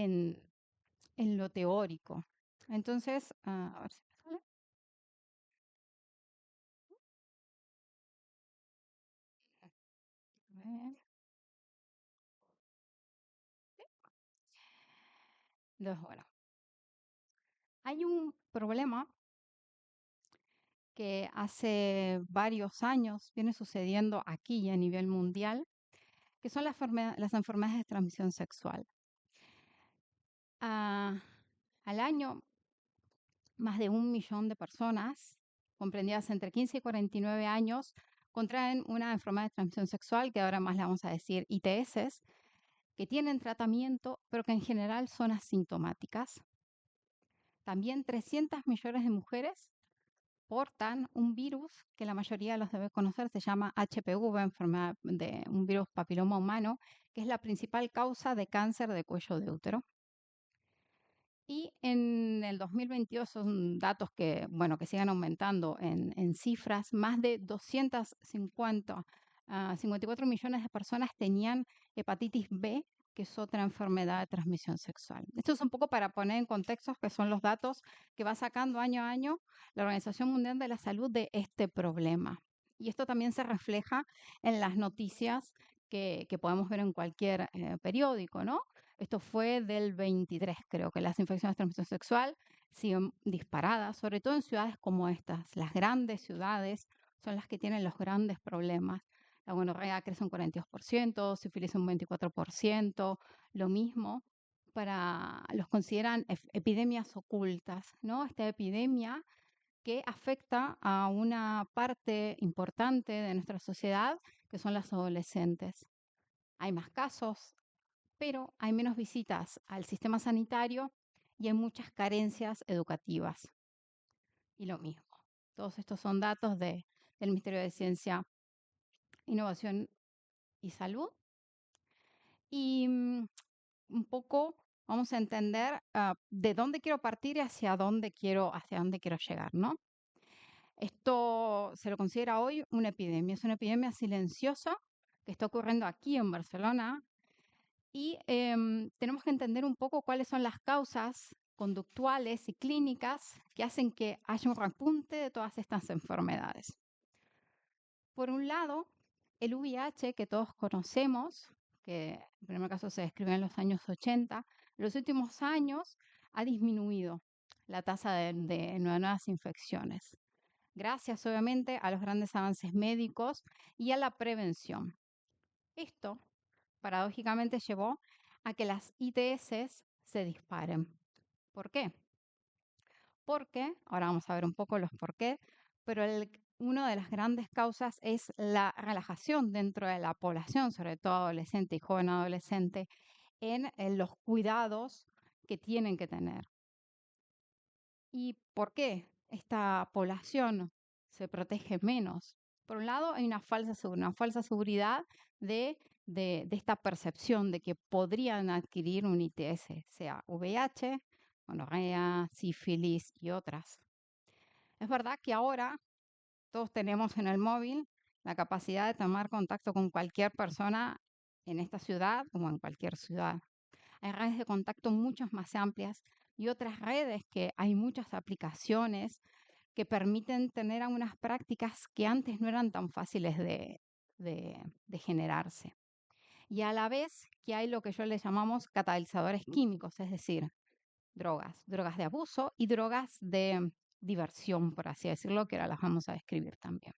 en, en lo teórico. Entonces, a ver si me sale. A ver. Entonces, bueno, hay un problema que hace varios años viene sucediendo aquí y a nivel mundial, que son las enfermedades de transmisión sexual. Ah, al año, más de 1 millón de personas, comprendidas entre 15 y 49 años, contraen una enfermedad de transmisión sexual, que ahora más le vamos a decir ITS, que tienen tratamiento, pero que en general son asintomáticas. También 300 millones de mujeres portan un virus que la mayoría de los debe conocer, se llama HPV, enfermedad de un virus papiloma humano, que es la principal causa de cáncer de cuello de útero. Y en el 2022 son datos que, bueno, que siguen aumentando en cifras. Más de 54 millones de personas tenían hepatitis B, que es otra enfermedad de transmisión sexual. Esto es un poco para poner en contexto que son los datos que va sacando año a año la Organización Mundial de la Salud de este problema. Y esto también se refleja en las noticias que podemos ver en cualquier periódico, ¿no? Esto fue del 23, creo que las infecciones de transmisión sexual siguen disparadas, sobre todo en ciudades como estas. Las grandes ciudades son las que tienen los grandes problemas. La gonorrea crece un 42%, sífilis un 24%, lo mismo los consideran epidemias ocultas, ¿no? Esta epidemia que afecta a una parte importante de nuestra sociedad, que son las adolescentes. Hay más casos, pero hay menos visitas al sistema sanitario y hay muchas carencias educativas. Y lo mismo. Todos estos son datos del Ministerio de Ciencia, Innovación y Salud. Y un poco vamos a entender de dónde quiero partir y hacia dónde quiero llegar, ¿no? Esto se lo considera hoy una epidemia. Es una epidemia silenciosa que está ocurriendo aquí en Barcelona, y tenemos que entender un poco cuáles son las causas conductuales y clínicas que hacen que haya un repunte de todas estas enfermedades. Por un lado, el VIH, que todos conocemos, que en primer caso se describió en los años 80, en los últimos años ha disminuido la tasa de nuevas infecciones, gracias obviamente a los grandes avances médicos y a la prevención. Esto paradójicamente llevó a que las ITS se disparen. ¿Por qué? Porque, ahora vamos a ver un poco los por qué, pero una de las grandes causas es la relajación dentro de la población, sobre todo adolescente y joven adolescente, en los cuidados que tienen que tener. ¿Y por qué esta población se protege menos? Por un lado, hay una falsa seguridad de esta percepción de que podrían adquirir un ITS, sea VIH, gonorrea, sífilis y otras. Es verdad que ahora todos tenemos en el móvil la capacidad de tomar contacto con cualquier persona en esta ciudad como en cualquier ciudad. Hay redes de contacto muchas más amplias y otras redes que hay muchas aplicaciones que permiten tener algunas prácticas que antes no eran tan fáciles de generarse. Y a la vez que hay lo que yo les llamamos catalizadores químicos, es decir, drogas de abuso y drogas de diversión, por así decirlo, que ahora las vamos a describir también.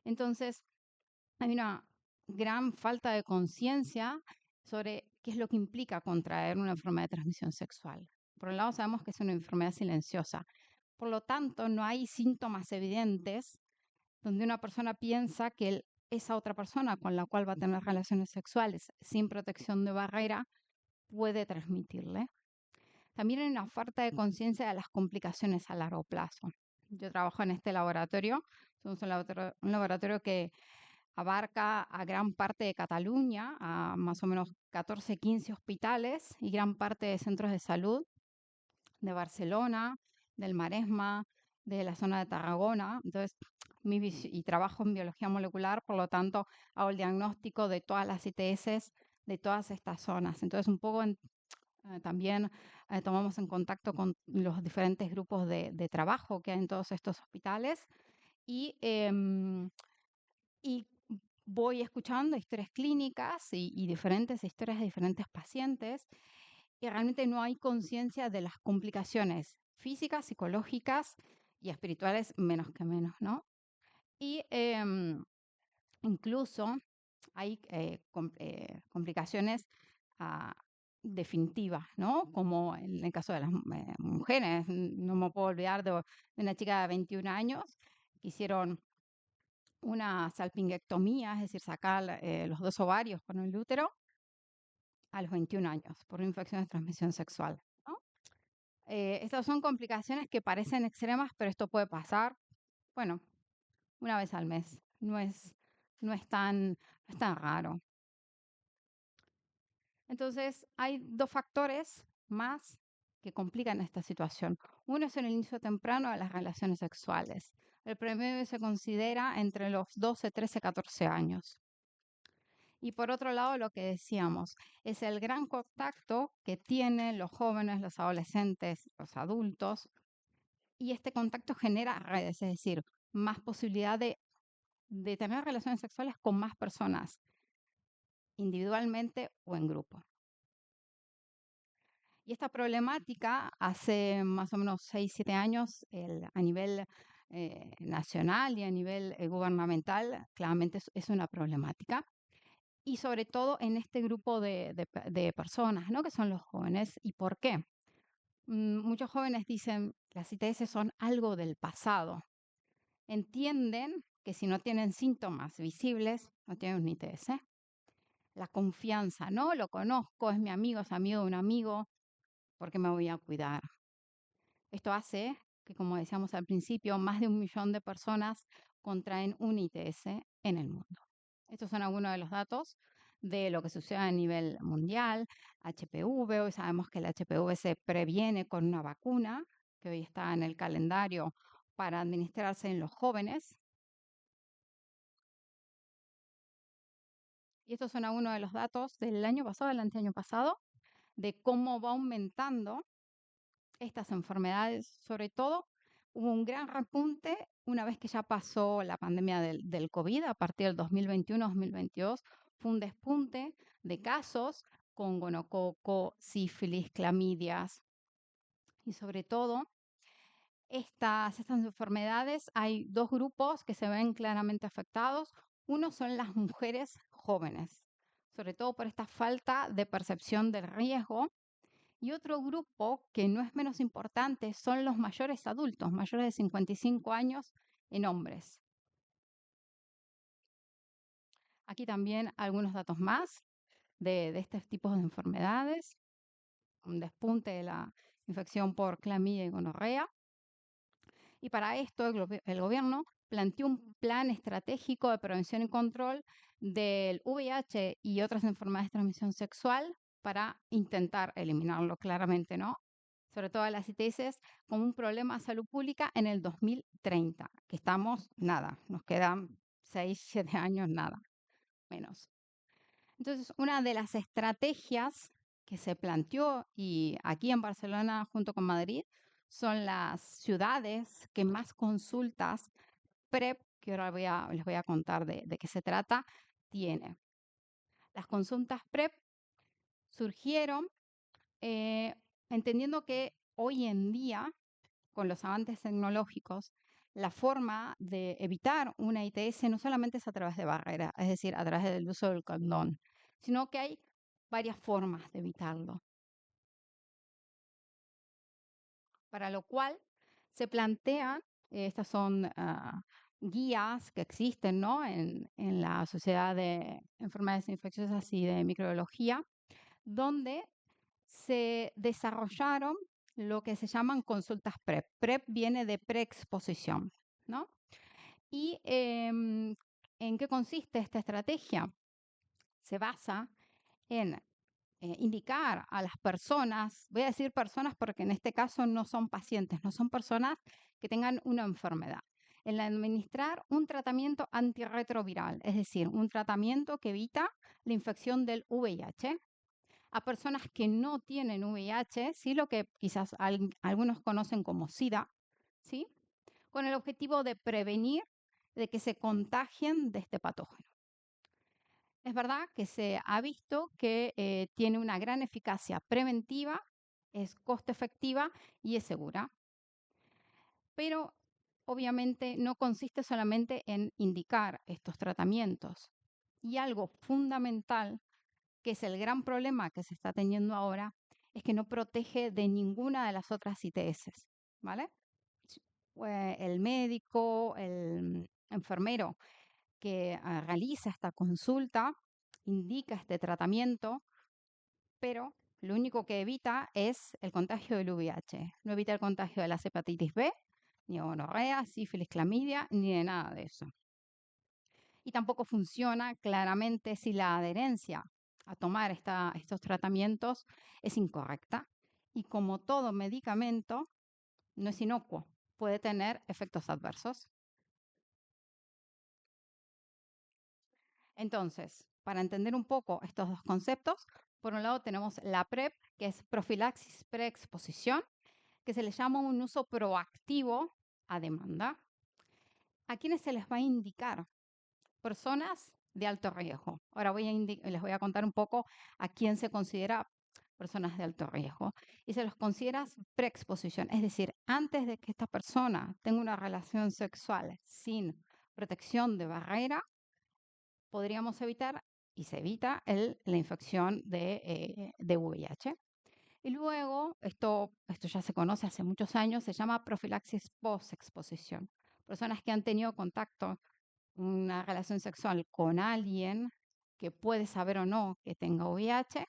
Entonces, hay una gran falta de conciencia sobre qué es lo que implica contraer una enfermedad de transmisión sexual. Por un lado, sabemos que es una enfermedad silenciosa. Por lo tanto, no hay síntomas evidentes donde una persona piensa que esa otra persona con la cual va a tener relaciones sexuales sin protección de barrera puede transmitirle. También hay una falta de conciencia de las complicaciones a largo plazo. Yo trabajo en este laboratorio, somos un laboratorio que abarca a gran parte de Cataluña, a más o menos 14, 15 hospitales y gran parte de centros de salud de Barcelona, del Maresma, de la zona de Tarragona. Entonces, y trabajo en biología molecular, por lo tanto, hago el diagnóstico de todas las ITS de todas estas zonas. Entonces, un poco También tomamos en contacto con los diferentes grupos de trabajo que hay en todos estos hospitales y, y voy escuchando historias clínicas y diferentes historias de diferentes pacientes y realmente no hay conciencia de las complicaciones físicas, psicológicas y espirituales, menos que menos, ¿no? Y incluso hay complicaciones ah, definitivas, ¿no? Como en el caso de las mujeres. No me puedo olvidar de una chica de 21 años que hicieron una salpingectomía, es decir, sacar los dos ovarios con el útero a los 21 años por una infección de transmisión sexual, ¿no? Estas son complicaciones que parecen extremas, pero esto puede pasar, bueno, una vez al mes. No es tan raro. Entonces, hay dos factores más que complican esta situación. Uno es el inicio temprano de las relaciones sexuales. El promedio se considera entre los 12, 13, 14 años. Y por otro lado, lo que decíamos, es el gran contacto que tienen los jóvenes, los adolescentes, los adultos, y este contacto genera redes, es decir, más posibilidad de tener relaciones sexuales con más personas, individualmente o en grupo. Y esta problemática hace más o menos 6, 7 años a nivel nacional y a nivel gubernamental, claramente es una problemática. Y sobre todo en este grupo de personas, ¿no? Que son los jóvenes. ¿Y por qué? Muchos jóvenes dicen las ITS son algo del pasado. Entienden que si no tienen síntomas visibles, no tienen un ITS. La confianza, ¿no? Lo conozco, es mi amigo, es amigo de un amigo, ¿por qué me voy a cuidar? Esto hace que, como decíamos al principio, más de 1 millón de personas contraen un ITS en el mundo. Estos son algunos de los datos de lo que sucede a nivel mundial. HPV, hoy sabemos que el HPV se previene con una vacuna que hoy está en el calendario para administrarse en los jóvenes. Y estos son algunos de los datos del año pasado, del anteaño pasado, de cómo va aumentando estas enfermedades. Sobre todo, hubo un gran repunte una vez que ya pasó la pandemia del COVID, a partir del 2021-2022, fue un despunte de casos con gonococo, sífilis, clamidias y sobre todo estas enfermedades hay dos grupos que se ven claramente afectados. Uno son las mujeres jóvenes, sobre todo por esta falta de percepción del riesgo. Y otro grupo que no es menos importante son los mayores adultos, mayores de 55 años en hombres. Aquí también algunos datos más de estos tipos de enfermedades. Un despunte de la infección por clamidia y gonorrea. Y para esto el gobierno planteó un plan estratégico de prevención y control del VIH y otras enfermedades de transmisión sexual para intentar eliminarlo claramente, ¿no? Sobre todo las ITS como un problema de salud pública en el 2030, que estamos, nada, nos quedan 6, 7 años, nada, menos. Entonces, una de las estrategias que se planteó, y aquí en Barcelona junto con Madrid, son las ciudades que más consultas PrEP, que ahora les voy a contar de qué se trata, tiene. Las consultas PrEP surgieron eh, entendiendo que hoy en día, con los avances tecnológicos, la forma de evitar una ITS no solamente es a través de barreras, es decir, a través del uso del condón, sino que hay varias formas de evitarlo. Para lo cual se plantean, estas son guías que existen, ¿no? en la Sociedad de Enfermedades Infecciosas y de Microbiología, donde se desarrollaron lo que se llaman consultas PrEP. PrEP viene de preexposición, ¿no? ¿Y en qué consiste esta estrategia? Se basa en indicar a las personas, voy a decir personas porque en este caso no son pacientes, no son personas que tengan una enfermedad, en administrar un tratamiento antirretroviral, es decir, un tratamiento que evita la infección del VIH a personas que no tienen VIH, ¿sí? Lo que quizás algunos conocen como SIDA, ¿sí? Con el objetivo de prevenir de que se contagien de este patógeno. Es verdad que se ha visto que tiene una gran eficacia preventiva, es costo efectiva y es segura, pero obviamente no consiste solamente en indicar estos tratamientos. Y algo fundamental, que es el gran problema que se está teniendo ahora, es que no protege de ninguna de las otras ITS, ¿vale? El médico, el enfermero que realiza esta consulta, indica este tratamiento, pero lo único que evita es el contagio del VIH. No evita el contagio de la hepatitis B, ni gonorrea, sífilis, clamidia, ni de nada de eso. Y tampoco funciona claramente si la adherencia a tomar estos tratamientos es incorrecta. Y como todo medicamento, no es inocuo, puede tener efectos adversos. Entonces, para entender un poco estos dos conceptos, por un lado tenemos la PrEP, que es profilaxis preexposición, que se le llama un uso proactivo a demanda. ¿A quiénes se les va a indicar? Personas de alto riesgo. Ahora les voy a contar un poco a quién se considera personas de alto riesgo. Y se los considera preexposición, es decir, antes de que esta persona tenga una relación sexual sin protección de barrera, podríamos evitar, y se evita, la infección de VIH. Y luego, esto ya se conoce hace muchos años, se llama profilaxis post-exposición. Personas que han tenido contacto, una relación sexual con alguien que puede saber o no que tenga VIH,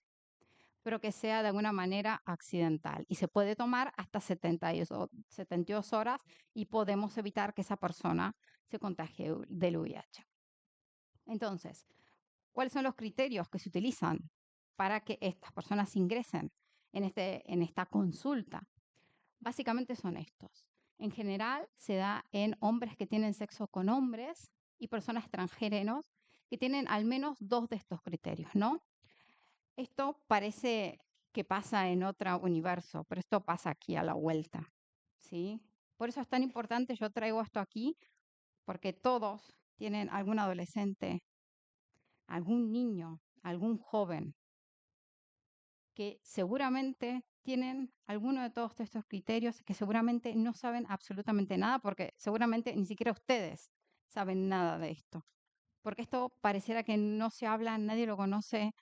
pero que sea de alguna manera accidental. Y se puede tomar hasta 72 horas y podemos evitar que esa persona se contagie del VIH. Entonces, ¿cuáles son los criterios que se utilizan para que estas personas ingresen en esta consulta? Básicamente son estos. En general, se da en hombres que tienen sexo con hombres y personas transgéneros que tienen al menos 2 de estos criterios, ¿no? Esto parece que pasa en otro universo, pero esto pasa aquí a la vuelta, ¿sí? Por eso es tan importante, yo traigo esto aquí, porque todos tienen algún adolescente, algún niño, algún joven que seguramente tienen alguno de todos estos criterios, que seguramente no saben absolutamente nada, porque seguramente ni siquiera ustedes saben nada de esto. Porque esto pareciera que no se habla, nadie lo conoce.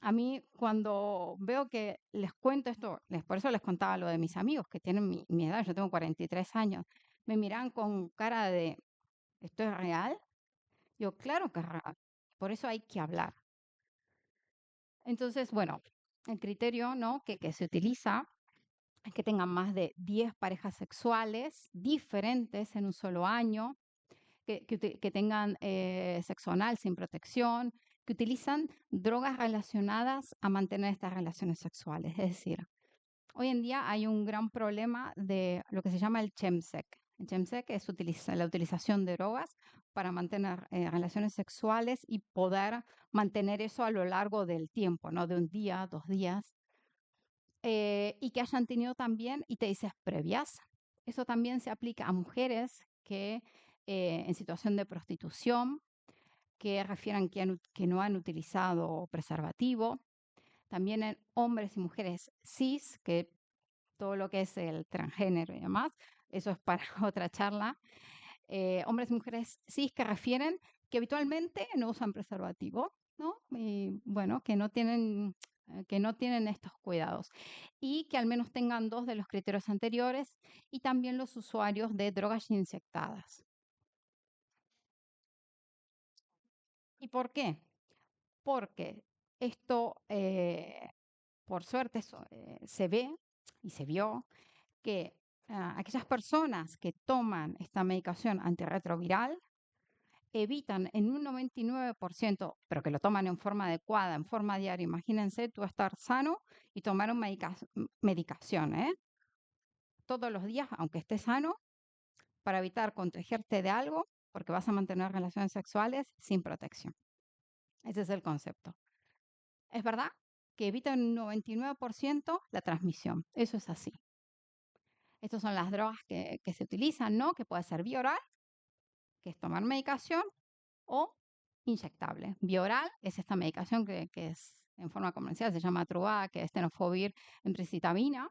A mí cuando veo que les cuento esto, por eso les contaba lo de mis amigos que tienen mi edad, yo tengo 43 años, me miran con cara de, ¿esto es real? Yo, claro que es real, por eso hay que hablar. Entonces, bueno, el criterio, ¿no?, que se utiliza es que tengan más de 10 parejas sexuales diferentes en un solo año, que tengan sexo anal sin protección, que utilizan drogas relacionadas a mantener estas relaciones sexuales. Es decir, hoy en día hay un gran problema de lo que se llama el chemsex. El chemsex es la utilización de drogas para mantener relaciones sexuales y poder mantener eso a lo largo del tiempo, ¿no? De un día, 2 días. Y que hayan tenido también ITS previas. Eso también se aplica a mujeres que en situación de prostitución, que refieren que no han utilizado preservativo. También en hombres y mujeres cis, que todo lo que es el transgénero y demás, eso es para otra charla. Hombres y mujeres cis que refieren que habitualmente no usan preservativo, ¿no? Y bueno, que no tienen estos cuidados y que al menos tengan 2 de los criterios anteriores, y también los usuarios de drogas inyectadas. ¿Y por qué? Porque esto, por suerte, se ve y se vio que aquellas personas que toman esta medicación antirretroviral evitan en un 99%, pero que lo toman en forma adecuada, en forma diaria. Imagínense tú estar sano y tomar una medicación, todos los días, aunque estés sano, para evitar contagiarte de algo, porque vas a mantener relaciones sexuales sin protección. Ese es el concepto. ¿Es verdad? que evitan un 99% la transmisión. Eso es así. Estas son las drogas que se utilizan, ¿no? Que puede ser vía oral, que es tomar medicación, o inyectable. Vía oral es esta medicación que es en forma comercial, se llama Truvada, que es tenofovir emtricitabina,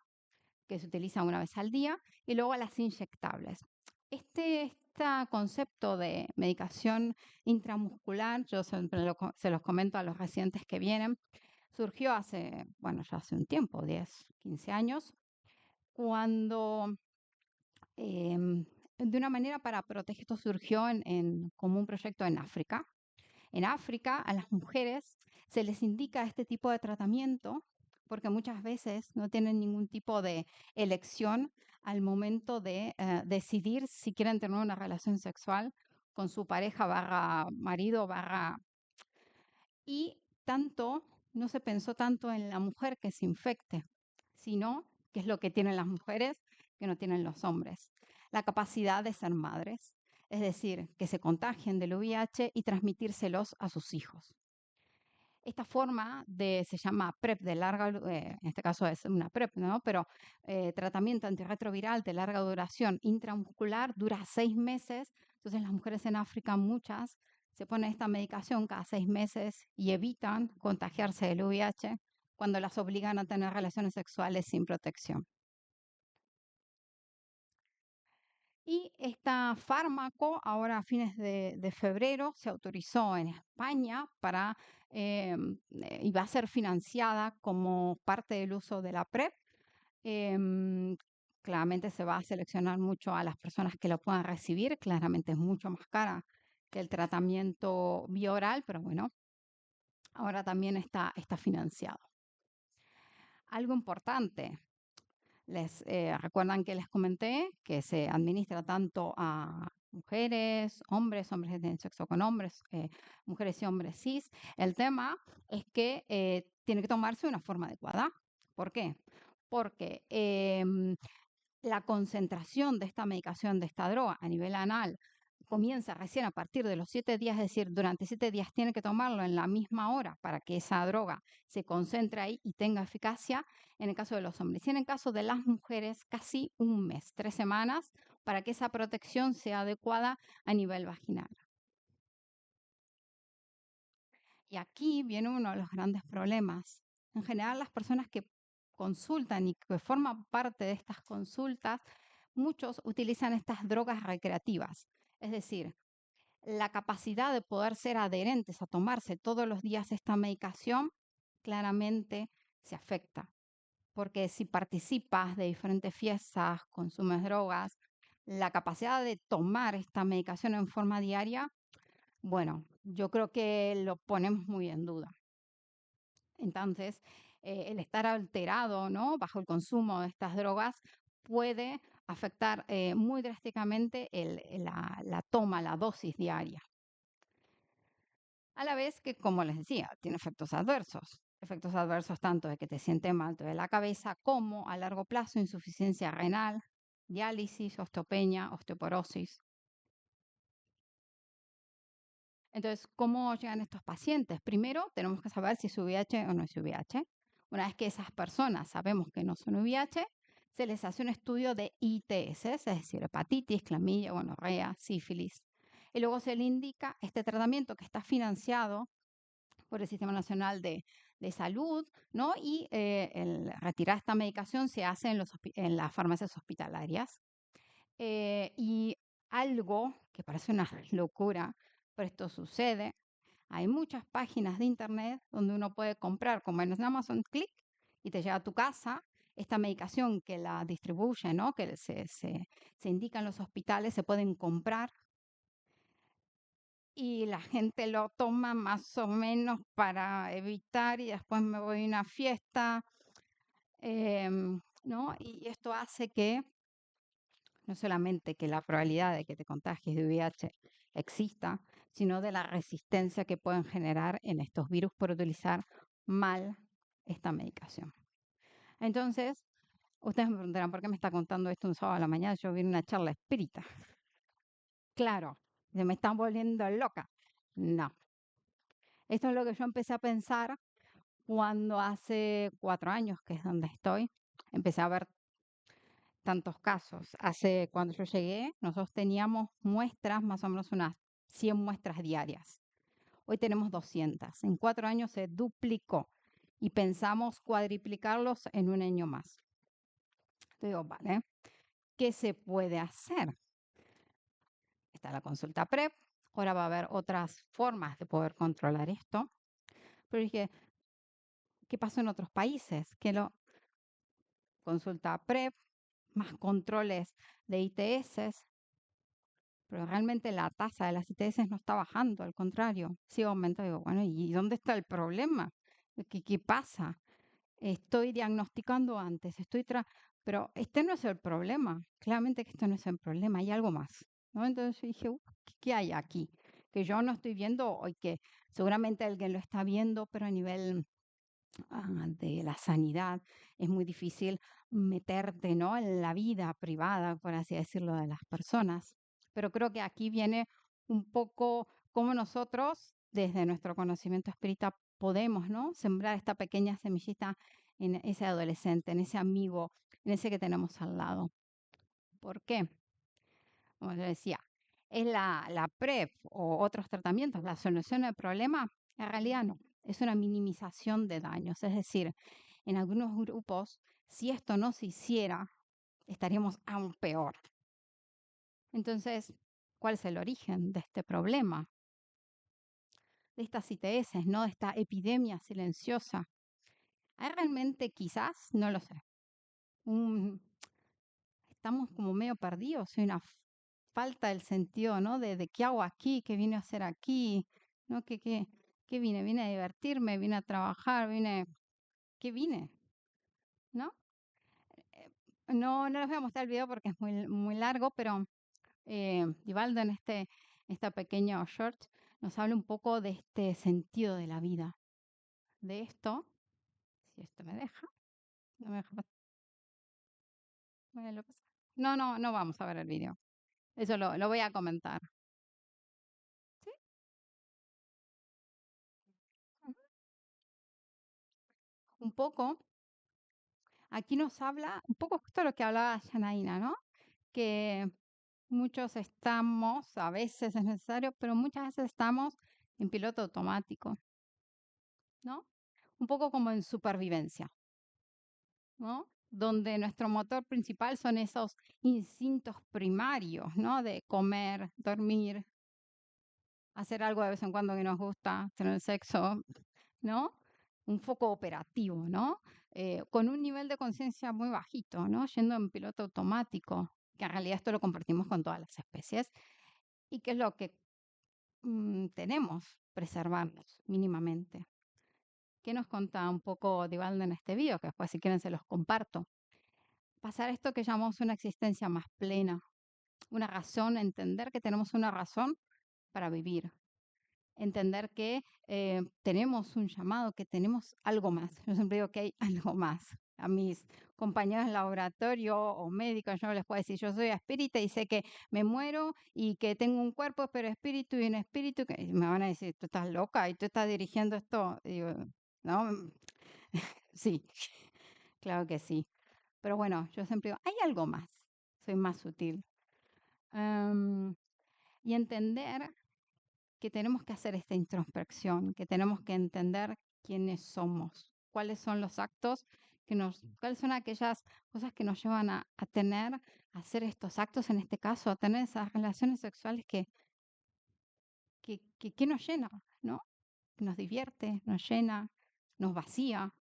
que se utiliza una vez al día, y luego las inyectables. Este concepto de medicación intramuscular, yo siempre se los comento a los residentes que vienen, surgió hace, bueno, ya hace un tiempo, 10, 15 años, cuando de una manera para proteger, esto surgió como un proyecto en África. En África, a las mujeres se les indica este tipo de tratamiento porque muchas veces no tienen ningún tipo de elección al momento de decidir si quieren tener una relación sexual con su pareja barra marido barra... Y tanto, no se pensó tanto en la mujer que se infecte, sino que es lo que tienen las mujeres que no tienen los hombres, la capacidad de ser madres, es decir, que se contagien del VIH y transmitírselos a sus hijos. Esta forma se llama PrEP de larga, en este caso es una PrEP, ¿no? Pero tratamiento antirretroviral de larga duración intramuscular dura 6 meses. Entonces las mujeres en África, muchas, se ponen esta medicación cada 6 meses y evitan contagiarse del VIH cuando las obligan a tener relaciones sexuales sin protección. Y este fármaco ahora a fines de febrero se autorizó en España y va a ser financiada como parte del uso de la PrEP. Claramente se va a seleccionar mucho a las personas que lo puedan recibir. Claramente es mucho más cara que el tratamiento bioral, pero bueno, ahora también está financiado. Algo importante, recuerdan que les comenté que se administra tanto a mujeres, hombres que tienen sexo con hombres, mujeres y hombres cis. El tema es que tiene que tomarse de una forma adecuada. ¿Por qué? Porque la concentración de esta medicación, de esta droga a nivel anal, comienza recién a partir de los 7 días, es decir, durante 7 días tiene que tomarlo en la misma hora para que esa droga se concentre ahí y tenga eficacia, en el caso de los hombres. Y en el caso de las mujeres, casi un mes, 3 semanas, para que esa protección sea adecuada a nivel vaginal. Y aquí viene uno de los grandes problemas. En general, las personas que consultan y que forman parte de estas consultas, muchos utilizan estas drogas recreativas. Es decir, la capacidad de poder ser adherentes a tomarse todos los días esta medicación claramente se afecta. Porque si participas de diferentes fiestas, consumes drogas, la capacidad de tomar esta medicación en forma diaria, bueno, yo creo que lo ponemos muy en duda. Entonces, el estar alterado, ¿no? Bajo el consumo de estas drogas puede afectar muy drásticamente la toma, la dosis diaria. A la vez que, como les decía, tiene efectos adversos. Efectos adversos tanto de que te sientes mal de la cabeza como a largo plazo insuficiencia renal, diálisis, osteopenia, osteoporosis. Entonces, ¿cómo llegan estos pacientes? Primero, tenemos que saber si es VIH o no es VIH. Una vez que esas personas sabemos que no son VIH, se les hace un estudio de ITS, es decir, hepatitis, clamidia, gonorrea, sífilis. Y luego se le indica este tratamiento que está financiado por el Sistema Nacional de Salud, ¿no? Y retirar esta medicación se hace en las farmacias hospitalarias. Y algo que parece una locura, pero esto sucede, hay muchas páginas de internet donde uno puede comprar, como en Amazon Click, y te llega a tu casa esta medicación que la distribuye, ¿no? Que se indica en los hospitales, se pueden comprar y la gente lo toma más o menos para evitar y después me voy a una fiesta, ¿no? Y esto hace que no solamente que la probabilidad de que te contagies de VIH exista, sino de la resistencia que pueden generar en estos virus por utilizar mal esta medicación. Entonces, ustedes me preguntarán, ¿por qué me está contando esto un sábado a la mañana? Yo vi una charla espírita. Claro, se me están volviendo loca. No. Esto es lo que yo empecé a pensar Cuando hace 4 años, que es donde estoy, empecé a ver tantos casos. Cuando yo llegué, nosotros teníamos muestras, más o menos unas 100 muestras diarias. Hoy tenemos 200. En 4 años se duplicó y pensamos cuadriplicarlos en un año más. Te digo, vale, ¿qué se puede hacer? Está la consulta PrEP. Ahora va a haber otras formas de poder controlar esto. Pero dije, ¿qué pasó en otros países? Que lo consulta PrEP, más controles de ITS, pero realmente la tasa de las ITS no está bajando, al contrario, sigue aumentando. Digo, bueno, ¿y dónde está el problema? ¿Qué pasa? Estoy diagnosticando antes, pero este no es el problema. Claramente que esto no es el problema, hay algo más, ¿no? Entonces yo dije, ¿qué hay aquí? Que yo no estoy viendo hoy, que seguramente alguien lo está viendo, pero a nivel de la sanidad es muy difícil meterte, ¿no? En la vida privada, por así decirlo, de las personas. Pero creo que aquí viene un poco cómo nosotros, desde nuestro conocimiento espírita, podemos, ¿no? Sembrar esta pequeña semillita en ese adolescente, en ese amigo, en ese que tenemos al lado. ¿Por qué? Como yo decía, es la PrEP o otros tratamientos, la solución del problema. En realidad no, es una minimización de daños. Es decir, en algunos grupos, si esto no se hiciera, estaríamos aún peor. Entonces, ¿cuál es el origen de este problema? De estas ITS, ¿no? De esta epidemia silenciosa. ¿Hay realmente quizás? No lo sé. Estamos como medio perdidos, hay una falta del sentido, ¿no? De qué hago aquí, qué vine a hacer aquí, ¿no? ¿Qué vine? Vine a divertirme, vine a trabajar, ¿qué vine? ¿No? No les voy a mostrar el video porque es muy largo, pero Divaldo en este pequeño short nos habla un poco de este sentido de la vida, de esto, si esto me deja, no me deja no vamos a ver el video, eso lo voy a comentar, ¿sí? Ujú. Un poco, aquí nos habla un poco justo lo que hablaba Janaína, ¿no? Que muchos estamos, a veces es necesario, pero muchas veces estamos en piloto automático, ¿no? Un poco como en supervivencia, ¿no? Donde nuestro motor principal son esos instintos primarios, ¿no? De comer, dormir, hacer algo de vez en cuando que nos gusta, tener sexo, ¿no? Un foco operativo, ¿no? Con un nivel de conciencia muy bajito, ¿no? Yendo en piloto automático, que en realidad esto lo compartimos con todas las especies y que es lo que tenemos, preservarnos mínimamente. ¿Qué nos contaba un poco Divaldo en este video? Que después si quieren se los comparto. Pasar esto que llamamos una existencia más plena, una razón, entender que tenemos una razón para vivir, entender que tenemos un llamado, que tenemos algo más. Yo siempre digo que hay algo más. A mis compañeros de laboratorio o médicos, yo no les puedo decir, yo soy espírita y sé que me muero y que tengo un cuerpo, pero espíritu y un espíritu, que me van a decir, tú estás loca y tú estás dirigiendo esto. Y digo, no, sí, claro que sí. Pero bueno, yo siempre digo, hay algo más, soy más sutil. Em, y entender que tenemos que hacer esta introspección, que tenemos que entender quiénes somos, cuáles son los actos cuáles son aquellas cosas que nos llevan a tener, a hacer estos actos, en este caso, a tener esas relaciones sexuales que nos llena, ¿no? Que nos divierte, nos llena, nos vacía.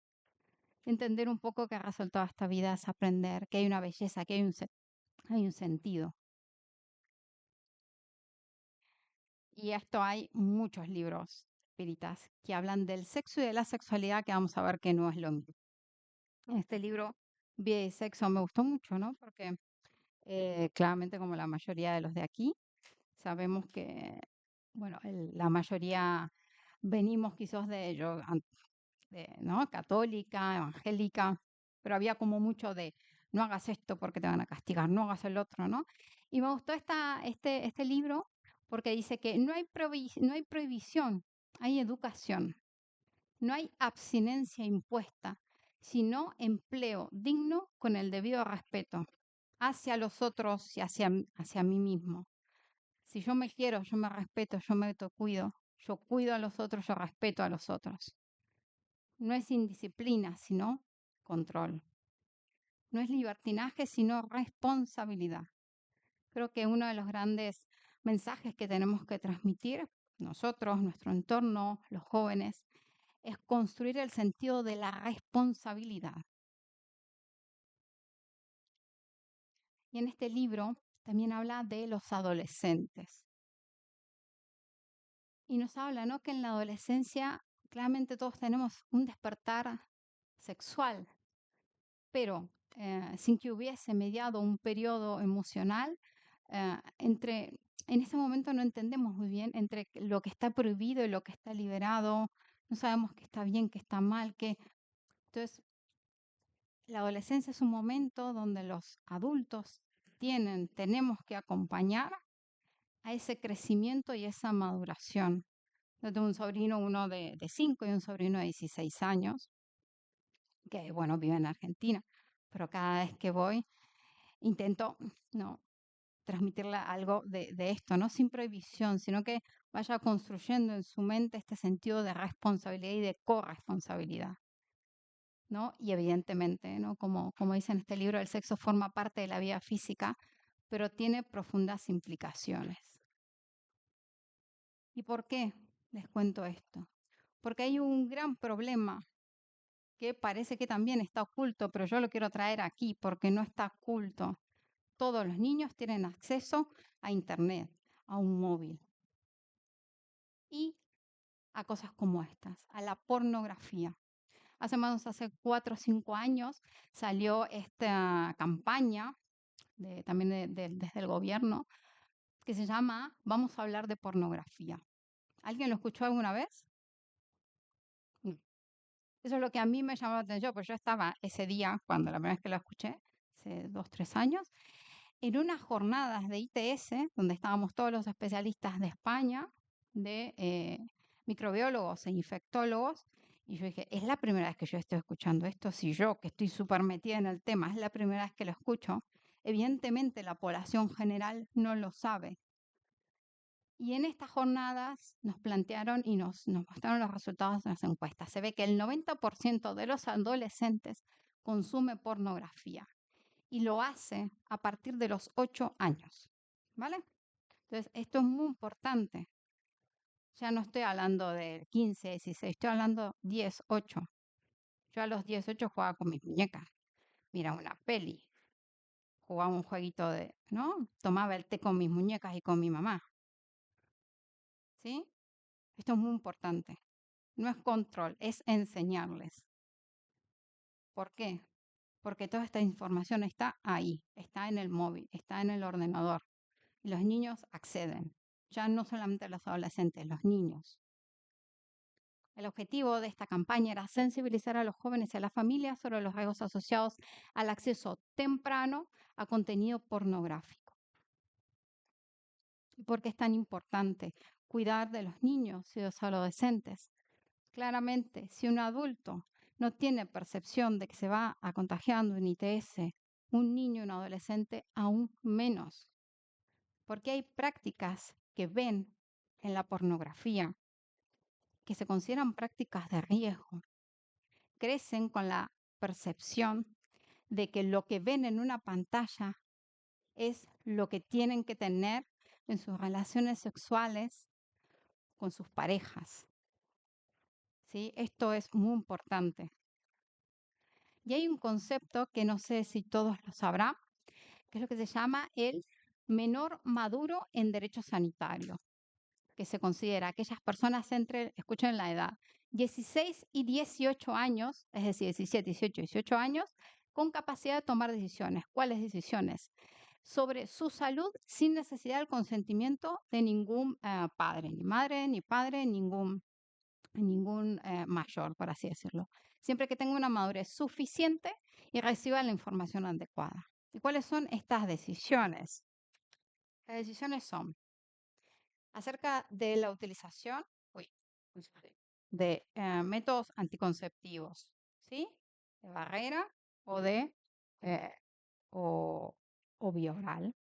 Entender un poco que el resultado de esta vida es aprender, que hay una belleza, que hay un sentido. Y esto hay muchos libros espíritas que hablan del sexo y de la sexualidad, que vamos a ver que no es lo mismo. Este libro, Vida y Sexo, me gustó mucho, ¿no? Porque claramente, como la mayoría de los de aquí, sabemos que, bueno, la mayoría venimos quizás de ello, ¿no? Católica, evangélica, pero había como mucho de no hagas esto porque te van a castigar, no hagas el otro, ¿no? Y me gustó este libro porque dice que no hay prohibición, hay educación. No hay abstinencia impuesta, sino empleo digno con el debido respeto hacia los otros y hacia mí mismo. Si yo me quiero, yo me respeto, yo me autocuido, yo cuido a los otros, yo respeto a los otros. No es indisciplina, sino control. No es libertinaje, sino responsabilidad. Creo que uno de los grandes mensajes que tenemos que transmitir, nosotros, nuestro entorno, los jóvenes, es construir el sentido de la responsabilidad. Y en este libro también habla de los adolescentes. Y nos habla, ¿no?, que en la adolescencia claramente todos tenemos un despertar sexual, pero sin que hubiese mediado un periodo emocional entre, en ese momento no entendemos muy bien entre lo que está prohibido y lo que está liberado, no sabemos qué está bien, qué está mal, qué. Entonces, la adolescencia es un momento donde los adultos tenemos que acompañar a ese crecimiento y esa maduración. Yo tengo un sobrino, uno de 5 y un sobrino de 16 años, que, bueno, vive en Argentina, pero cada vez que voy intento, no, transmitirle algo de esto, no sin prohibición, sino que vaya construyendo en su mente este sentido de responsabilidad y de corresponsabilidad, ¿no? Y evidentemente, ¿no?, como dice en este libro, el sexo forma parte de la vida física, pero tiene profundas implicaciones. ¿Y por qué les cuento esto? Porque hay un gran problema que parece que también está oculto, pero yo lo quiero traer aquí porque no está oculto. Todos los niños tienen acceso a Internet, a un móvil y a cosas como estas, a la pornografía. Hace 4 o 5 años salió esta campaña también desde el gobierno que se llama Vamos a hablar de pornografía. ¿Alguien lo escuchó alguna vez? No. Eso es lo que a mí me llamó la atención, porque yo estaba ese día, cuando la primera vez que lo escuché, hace 2, 3 años, en unas jornadas de ITS, donde estábamos todos los especialistas de España, de microbiólogos e infectólogos, y yo dije, es la primera vez que yo estoy escuchando esto, si yo, que estoy súper metida en el tema, es la primera vez que lo escucho, evidentemente la población general no lo sabe. Y en estas jornadas nos plantearon y nos mostraron los resultados de las encuestas. Se ve que el 90% de los adolescentes consume pornografía y lo hace a partir de los 8 años, ¿vale? Entonces, esto es muy importante. Ya no estoy hablando de 15, 16, estoy hablando 10, 8. Yo a los 18 jugaba con mis muñecas, miraba una peli, jugaba un jueguito ¿no? Tomaba el té con mis muñecas y con mi mamá, ¿sí? Esto es muy importante. No es control, es enseñarles. ¿Por qué? Porque toda esta información está ahí, está en el móvil, está en el ordenador. Y los niños acceden. Ya no solamente los adolescentes, los niños. El objetivo de esta campaña era sensibilizar a los jóvenes y a las familias sobre los riesgos asociados al acceso temprano a contenido pornográfico. ¿Y por qué es tan importante cuidar de los niños y de los adolescentes? Claramente, si un adulto no tiene percepción de que se va a contagiando un ITS, un niño y un adolescente aún menos. Porque hay prácticas que ven en la pornografía que se consideran prácticas de riesgo. Crecen con la percepción de que lo que ven en una pantalla es lo que tienen que tener en sus relaciones sexuales con sus parejas. ¿Sí? Esto es muy importante. Y hay un concepto que no sé si todos lo sabrán, que es lo que se llama el menor maduro en derecho sanitario, que se considera aquellas personas entre, escuchen la edad, 16 y 18 años, es decir, 17, 18, 18 años, con capacidad de tomar decisiones. ¿Cuáles decisiones? Sobre su salud sin necesidad del consentimiento de ningún padre, ni madre, ni padre, ningún mayor, por así decirlo. Siempre que tenga una madurez suficiente y reciba la información adecuada. ¿Y cuáles son estas decisiones? Las decisiones son acerca de la utilización. Uy, de métodos anticonceptivos, ¿sí? De barrera o de eh, o vía oral.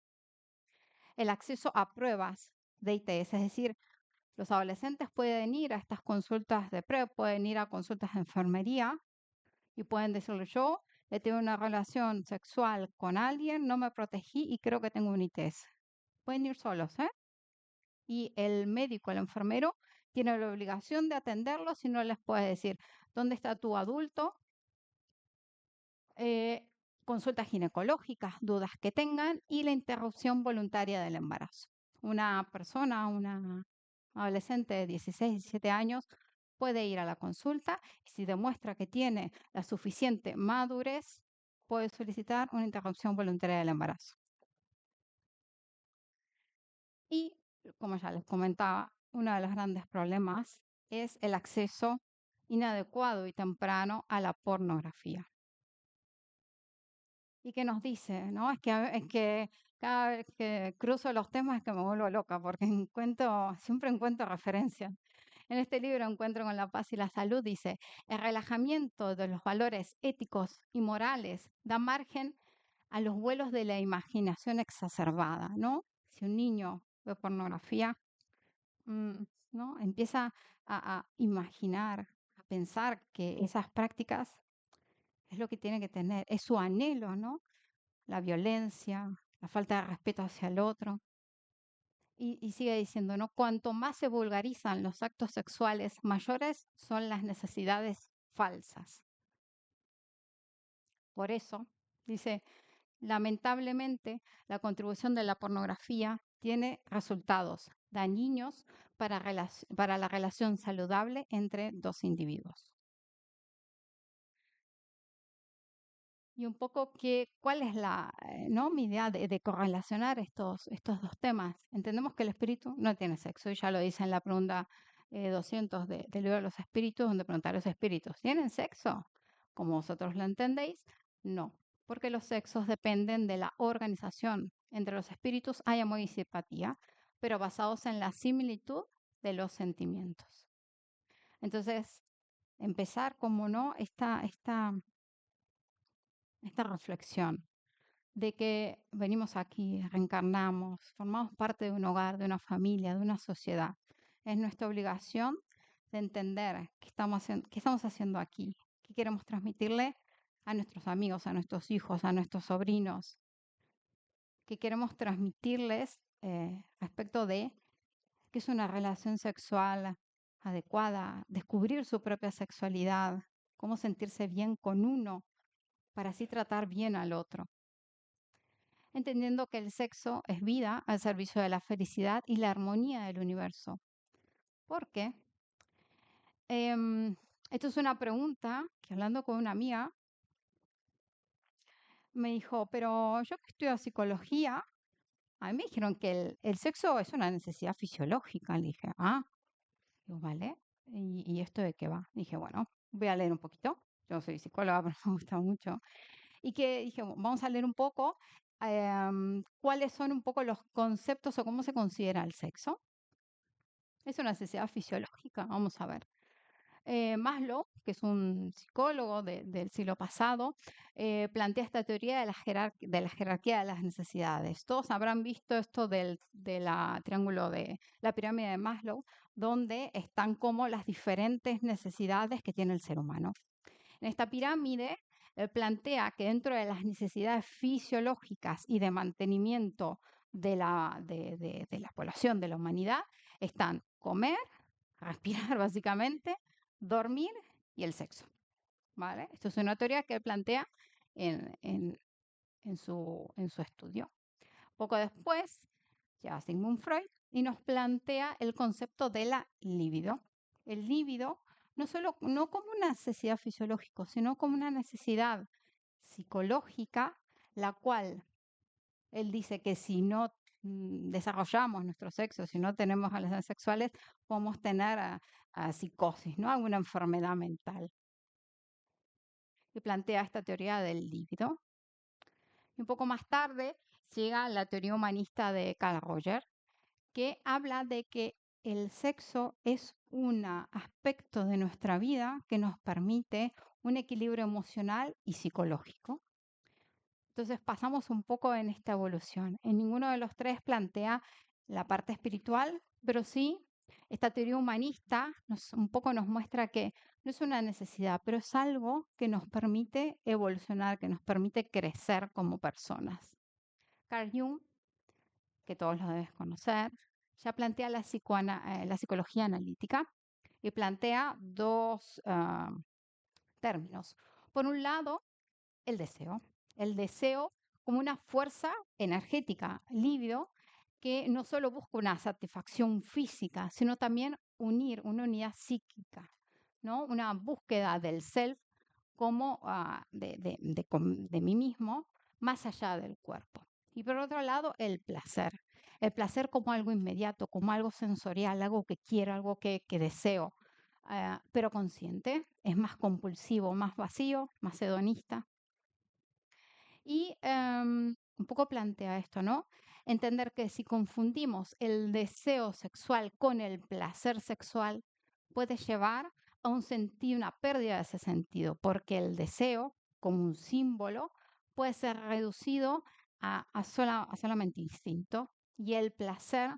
El acceso a pruebas de ITS, es decir, los adolescentes pueden ir a estas consultas de PrEP, pueden ir a consultas de enfermería y pueden decirle, yo he tenido una relación sexual con alguien, no me protegí y creo que tengo un ITS. Pueden ir solos, ¿eh? Y el médico, el enfermero, tiene la obligación de atenderlos y no les puede decir, ¿dónde está tu adulto? Eh, Consultas ginecológicas, dudas que tengan y la interrupción voluntaria del embarazo. Una persona, una adolescente de 16, 17 años puede ir a la consulta y si demuestra que tiene la suficiente madurez, puede solicitar una interrupción voluntaria del embarazo. Y, como ya les comentaba, uno de los grandes problemas es el acceso inadecuado y temprano a la pornografía. ¿Y qué nos dice? ¿No? Es que cada vez que cruzo los temas es que me vuelvo loca porque siempre encuentro referencias. En este libro, Encuentro con la paz y la salud, dice, el relajamiento de los valores éticos y morales da margen a los vuelos de la imaginación exacerbada, ¿no? Si un niño ve pornografía, mm, ¿no? Empieza a imaginar, a pensar que esas prácticas es lo que tiene que tener, es su anhelo, ¿no? La violencia, la falta de respeto hacia el otro. Y sigue diciendo, ¿no? Cuanto más se vulgarizan los actos sexuales, mayores son las necesidades falsas. Por eso, dice, lamentablemente, la contribución de la pornografía tiene resultados dañinos para la relación saludable entre dos individuos. Y un poco cuál es ¿no? Mi idea de correlacionar estos dos temas. Entendemos que el espíritu no tiene sexo, y ya lo dice en la pregunta 200 del libro de los espíritus, donde preguntar los espíritus, ¿tienen sexo? Como vosotros lo entendéis, no, porque los sexos dependen de la organización. Entre los espíritus hay amor y simpatía, pero basados en la similitud de los sentimientos. Entonces, empezar como no esta reflexión de que venimos aquí, reencarnamos, formamos parte de un hogar, de una familia, de una sociedad. Es nuestra obligación de entender qué estamos haciendo aquí, qué queremos transmitirle a nuestros amigos, a nuestros hijos, a nuestros sobrinos, qué queremos transmitirles respecto de qué es una relación sexual adecuada, descubrir su propia sexualidad, cómo sentirse bien con uno para así tratar bien al otro, entendiendo que el sexo es vida al servicio de la felicidad y la armonía del universo. ¿Por qué? Esto es una pregunta que hablando con una amiga me dijo, pero yo que estudio psicología, a mí me dijeron que el sexo es una necesidad fisiológica. Le dije, digo, vale, ¿y esto de qué va? Dije, bueno, voy a leer un poquito. Yo soy psicóloga, pero me gusta mucho. Y que dije, vamos a leer un poco cuáles son un poco los conceptos o cómo se considera el sexo. Es una necesidad fisiológica, vamos a ver. Maslow, que es un psicólogo del siglo pasado, plantea esta teoría de la jerarquía de las necesidades. Todos habrán visto esto de la triángulo de la pirámide de Maslow, donde están como las diferentes necesidades que tiene el ser humano. En esta pirámide, él plantea que dentro de las necesidades fisiológicas y de mantenimiento de la población, de la humanidad, están comer, respirar básicamente, dormir y el sexo. ¿Vale? Esto es una teoría que él plantea en su estudio. Poco después, llega Sigmund Freud y nos plantea el concepto de la libido. El libido no como una necesidad fisiológica, sino como una necesidad psicológica, la cual él dice que si no desarrollamos nuestro sexo, si no tenemos relaciones sexuales, podemos tener a psicosis, ¿no? Alguna enfermedad mental. Y plantea esta teoría del líbido. Y un poco más tarde llega la teoría humanista de Carl Roger, que habla de que el sexo es un aspecto de nuestra vida que nos permite un equilibrio emocional y psicológico. Entonces pasamos un poco en esta evolución. En ninguno de los tres plantea la parte espiritual, pero sí esta teoría humanista un poco nos muestra que no es una necesidad, pero es algo que nos permite evolucionar, que nos permite crecer como personas. Carl Jung, que todos lo debes conocer, ya plantea la psicología analítica y plantea dos términos. Por un lado, el deseo. El deseo como una fuerza energética, libido, que no solo busca una satisfacción física, sino también unir una unidad psíquica, ¿no? Una búsqueda del self como de mí mismo, más allá del cuerpo. Y por otro lado, el placer. El placer como algo inmediato, como algo sensorial, algo que quiero, algo que deseo, pero consciente. Es más compulsivo, más vacío, más hedonista. Y un poco plantea esto, ¿no? Entender que si confundimos el deseo sexual con el placer sexual, puede llevar a un sentido, una pérdida de ese sentido, porque el deseo, como un símbolo, puede ser reducido a solamente instinto y el placer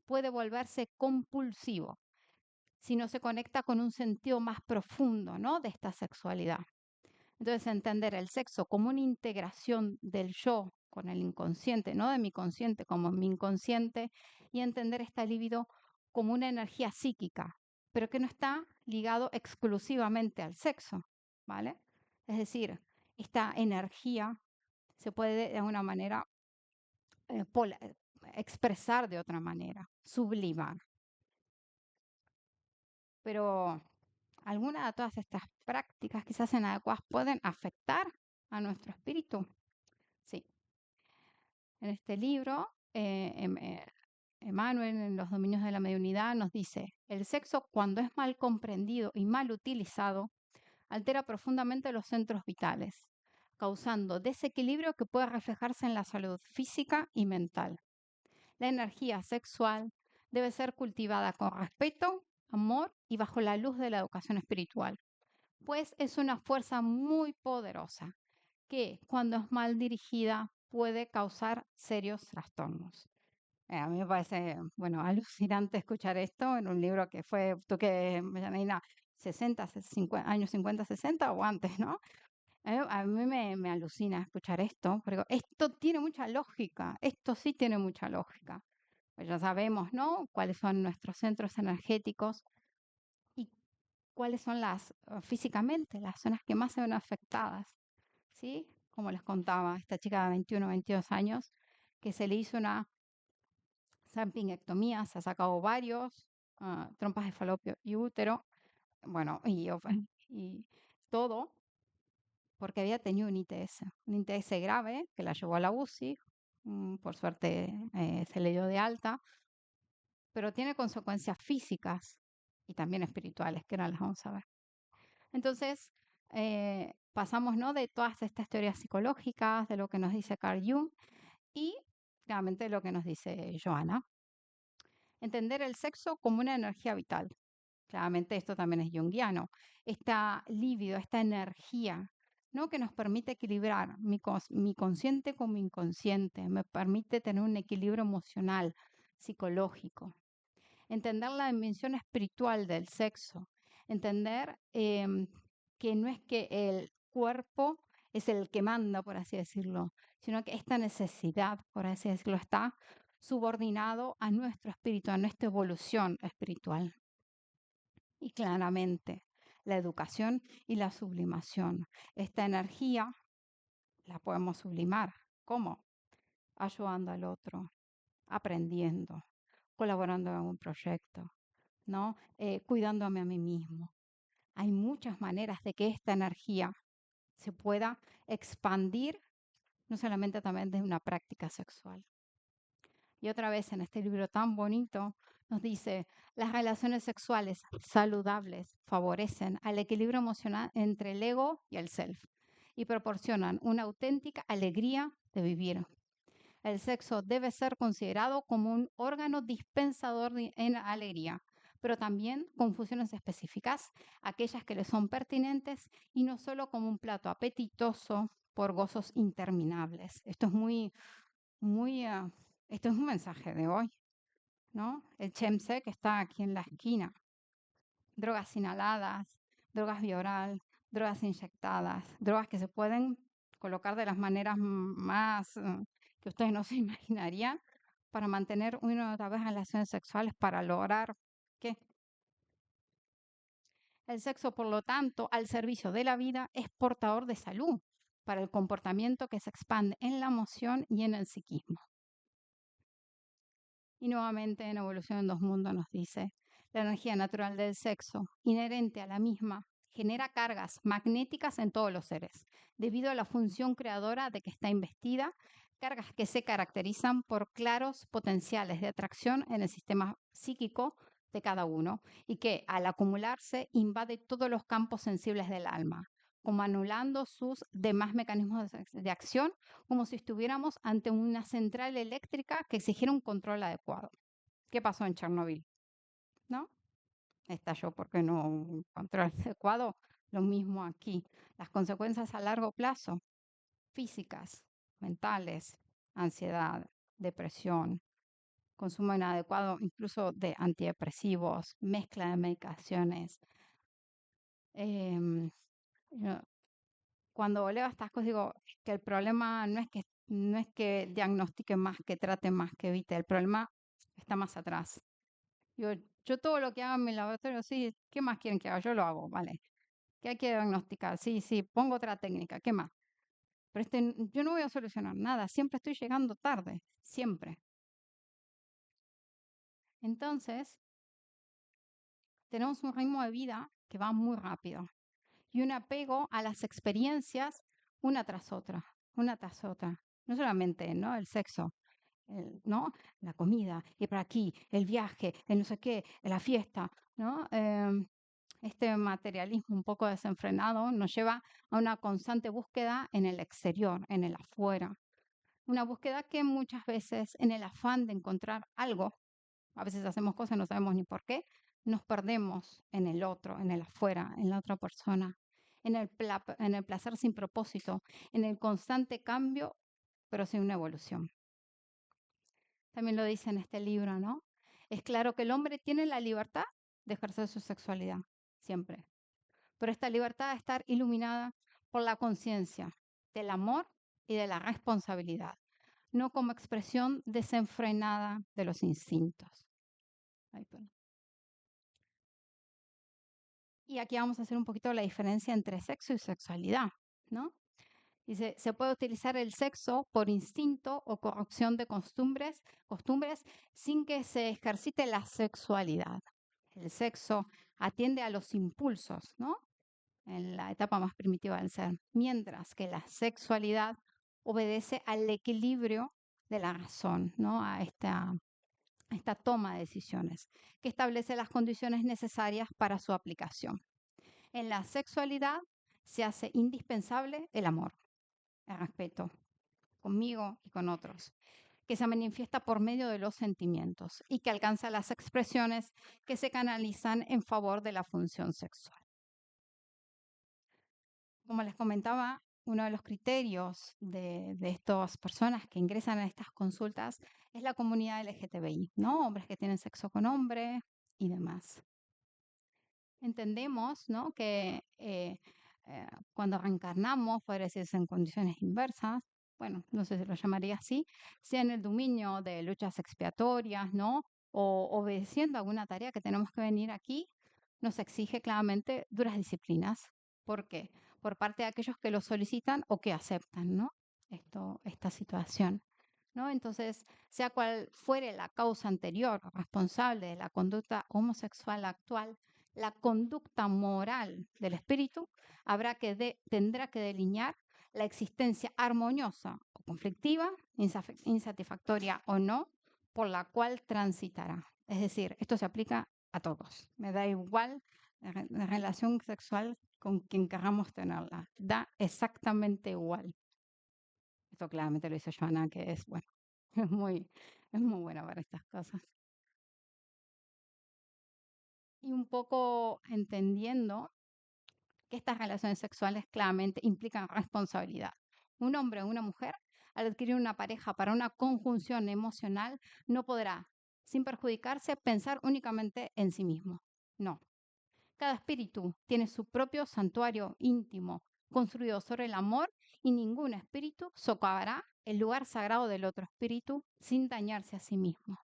puede volverse compulsivo si no se conecta con un sentido más profundo, ¿no? De esta sexualidad. Entonces, entender el sexo como una integración del yo con el inconsciente, no de mi consciente como mi inconsciente, y entender esta libido como una energía psíquica, pero que no está ligado exclusivamente al sexo, ¿vale? Es decir, esta energía se puede de alguna manera expresar de otra manera, sublimar. Pero alguna de todas estas prácticas quizás inadecuadas pueden afectar a nuestro espíritu. Sí, en este libro, Emmanuel, en Los dominios de la mediunidad, nos dice, el sexo, cuando es mal comprendido y mal utilizado, altera profundamente los centros vitales, causando desequilibrio que puede reflejarse en la salud física y mental. La energía sexual debe ser cultivada con respeto, amor y bajo la luz de la educación espiritual, pues es una fuerza muy poderosa que, cuando es mal dirigida, puede causar serios trastornos. A mí me parece, bueno, alucinante escuchar esto en un libro que fue, tú que, Janina, 60, 50, años 50, 60 o antes, ¿no? A mí me alucina escuchar esto, porque esto tiene mucha lógica, esto sí tiene mucha lógica. Pues ya sabemos, ¿no? Cuáles son nuestros centros energéticos y cuáles son físicamente, las zonas que más se ven afectadas, ¿sí? Como les contaba, esta chica de 21, 22 años, que se le hizo una sampingectomía, se ha sacado varios, trompas de falopio y útero, bueno, y todo porque había tenido un ITS grave que la llevó a la UCI, por suerte se le dio de alta, pero tiene consecuencias físicas y también espirituales, que ahora las vamos a ver. Entonces, pasamos, ¿no?, de todas estas teorías psicológicas, de lo que nos dice Carl Jung y claramente de lo que nos dice Johanna. Entender el sexo como una energía vital. Claramente esto también es junguiano. Esta libido, esta energía, ¿no?, que nos permite equilibrar mi consciente con mi inconsciente, me permite tener un equilibrio emocional, psicológico. Entender la dimensión espiritual del sexo, entender que no es que el cuerpo es el que manda, por así decirlo, sino que esta necesidad, por así decirlo, está subordinado a nuestro espíritu, a nuestra evolución espiritual. Y claramente, la educación y la sublimación. Esta energía la podemos sublimar. ¿Cómo? Ayudando al otro, aprendiendo, colaborando en un proyecto, ¿no? Cuidándome a mí mismo. Hay muchas maneras de que esta energía se pueda expandir, no solamente también de una práctica sexual. Y otra vez en este libro tan bonito nos dice, las relaciones sexuales saludables favorecen al equilibrio emocional entre el ego y el self y proporcionan una auténtica alegría de vivir. El sexo debe ser considerado como un órgano dispensador en alegría, pero también con funciones específicas, aquellas que le son pertinentes y no solo como un plato apetitoso por gozos interminables. Esto es esto es un mensaje de hoy, ¿no? El chemse que está aquí en la esquina, drogas inhaladas, drogas bioral, drogas inyectadas, drogas que se pueden colocar de las maneras más que ustedes no se imaginarían para mantener una y otra vez relaciones sexuales para lograr que el sexo, por lo tanto, al servicio de la vida, es portador de salud para el comportamiento que se expande en la emoción y en el psiquismo. Y nuevamente en Evolución en dos mundos nos dice, la energía natural del sexo, inherente a la misma, genera cargas magnéticas en todos los seres, debido a la función creadora de que está investida, cargas que se caracterizan por claros potenciales de atracción en el sistema psíquico de cada uno y que al acumularse invade todos los campos sensibles del alma, como anulando sus demás mecanismos de acción como si estuviéramos ante una central eléctrica que exigiera un control adecuado. ¿Qué pasó en Chernobyl? ¿No? Estalló porque no hubo un control adecuado. Lo mismo aquí. Las consecuencias a largo plazo, físicas, mentales, ansiedad, depresión, consumo inadecuado incluso de antidepresivos, mezcla de medicaciones. Em, yo- Cuando leo estas cosas digo que el problema no es que diagnostique más, que trate más, que evite. El problema está más atrás. Digo, yo todo lo que haga en mi laboratorio, sí, ¿qué más quieren que haga? Yo lo hago, vale. ¿Qué hay que diagnosticar? Sí, sí, pongo otra técnica, ¿qué más? Pero yo no voy a solucionar nada, siempre estoy llegando tarde, siempre. Entonces, tenemos un ritmo de vida que va muy rápido y un apego a las experiencias una tras otra, una tras otra. No solamente, ¿no? El sexo, ¿no? La comida, ir para aquí, el viaje, el no sé qué, la fiesta, ¿no? Este materialismo un poco desenfrenado nos lleva a una constante búsqueda en el exterior, en el afuera. Una búsqueda que muchas veces en el afán de encontrar algo, a veces hacemos cosas y no sabemos ni por qué, nos perdemos en el otro, en el afuera, en la otra persona, en el placer sin propósito, en el constante cambio, pero sin una evolución. También lo dice en este libro, ¿no? Es claro que el hombre tiene la libertad de ejercer su sexualidad, siempre. Pero esta libertad de estar iluminada por la conciencia del amor y de la responsabilidad, no como expresión desenfrenada de los instintos. Ay, perdón. Y aquí vamos a hacer un poquito la diferencia entre sexo y sexualidad, ¿no? Dice, se puede utilizar el sexo por instinto o corrupción de costumbres sin que se ejercite la sexualidad. El sexo atiende a los impulsos, ¿no? En la etapa más primitiva del ser, mientras que la sexualidad obedece al equilibrio de la razón, ¿no? A esta toma de decisiones, que establece las condiciones necesarias para su aplicación. En la sexualidad se hace indispensable el amor, el respeto, conmigo y con otros, que se manifiesta por medio de los sentimientos y que alcanza las expresiones que se canalizan en favor de la función sexual. Como les comentaba, uno de los criterios de estas personas que ingresan a estas consultas es la comunidad LGTBI, ¿no? Hombres que tienen sexo con hombres y demás. Entendemos, ¿no? Que cuando reencarnamos, podría decirse en condiciones inversas, bueno, no sé si lo llamaría así, sea en el dominio de luchas expiatorias, ¿no? O obedeciendo alguna tarea que tenemos que venir aquí, nos exige claramente duras disciplinas. ¿Por qué? Por parte de aquellos que lo solicitan o que aceptan, ¿no? Esta situación, ¿no? Entonces, sea cual fuere la causa anterior responsable de la conducta homosexual actual, la conducta moral del espíritu tendrá que delinear la existencia armoniosa o conflictiva, insatisfactoria o no, por la cual transitará. Es decir, esto se aplica a todos. Me da igual la relación sexual con quien queramos tenerla. Da exactamente igual. Esto claramente lo dice Joana, que es, bueno, es muy buena para estas cosas. y un poco entendiendo que estas relaciones sexuales claramente implican responsabilidad. Un hombre o una mujer, al adquirir una pareja para una conjunción emocional, no podrá, sin perjudicarse, pensar únicamente en sí mismo. No. Cada espíritu tiene su propio santuario íntimo, construido sobre el amor, y ningún espíritu socavará el lugar sagrado del otro espíritu sin dañarse a sí mismo.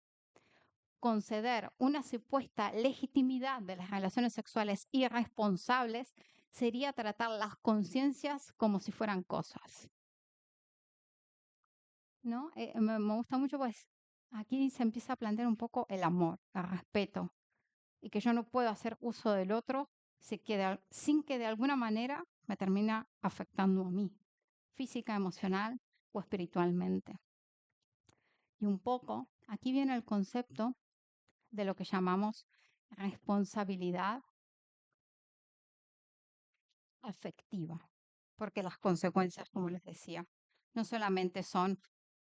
Conceder una supuesta legitimidad de las relaciones sexuales irresponsables sería tratar las conciencias como si fueran cosas, ¿no? Me gusta mucho, pues aquí se empieza a plantear un poco el amor, el respeto, y que yo no puedo hacer uso del otro sin que de alguna manera me termina afectando a mí, física, emocional o espiritualmente. Y un poco, aquí viene el concepto de lo que llamamos responsabilidad afectiva, porque las consecuencias, como les decía, no solamente son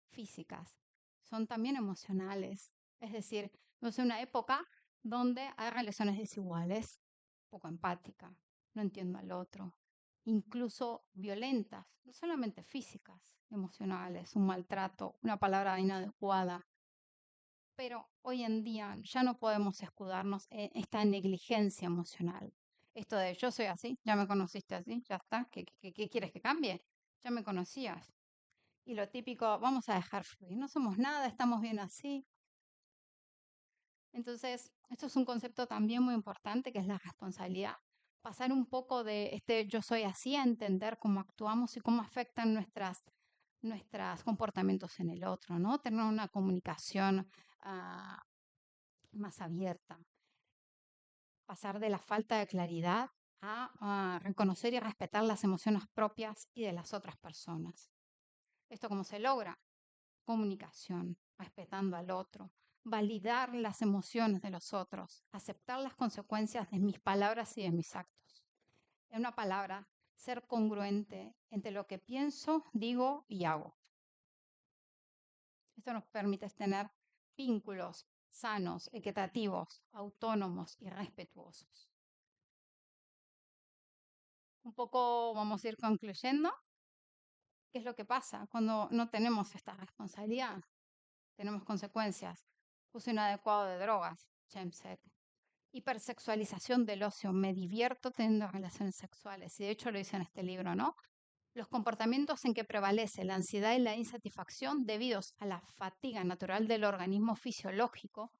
físicas, son también emocionales. Es decir, no es una época donde hay relaciones desiguales, poco empática, no entiendo al otro, incluso violentas, no solamente físicas, emocionales, un maltrato, una palabra inadecuada. Pero hoy en día ya no podemos escudarnos en esta negligencia emocional. Esto de yo soy así, ya me conociste así, ya está, ¿qué quieres que cambie? Ya me conocías. Y lo típico, vamos a dejar fluir, no somos nada, estamos bien así. Entonces, esto es un concepto también muy importante que es la responsabilidad. Pasar un poco de este yo soy así a entender cómo actuamos y cómo afectan nuestros comportamientos en el otro, ¿no? Tener una comunicación más abierta. Pasar de la falta de claridad a reconocer y respetar las emociones propias y de las otras personas. ¿Esto cómo se logra? Comunicación, respetando al otro, validar las emociones de los otros, aceptar las consecuencias de mis palabras y de mis actos. En una palabra, ser congruente entre lo que pienso, digo y hago. Esto nos permite tener vínculos sanos, equitativos, autónomos y respetuosos. Un poco vamos a ir concluyendo. ¿Qué es lo que pasa cuando no tenemos esta responsabilidad? Tenemos consecuencias. Uso inadecuado de drogas, chemsex. Hipersexualización del ocio. Me divierto teniendo relaciones sexuales. Y de hecho lo dice en este libro, ¿no? Los comportamientos en que prevalece la ansiedad y la insatisfacción debidos a la fatiga natural del organismo fisiológico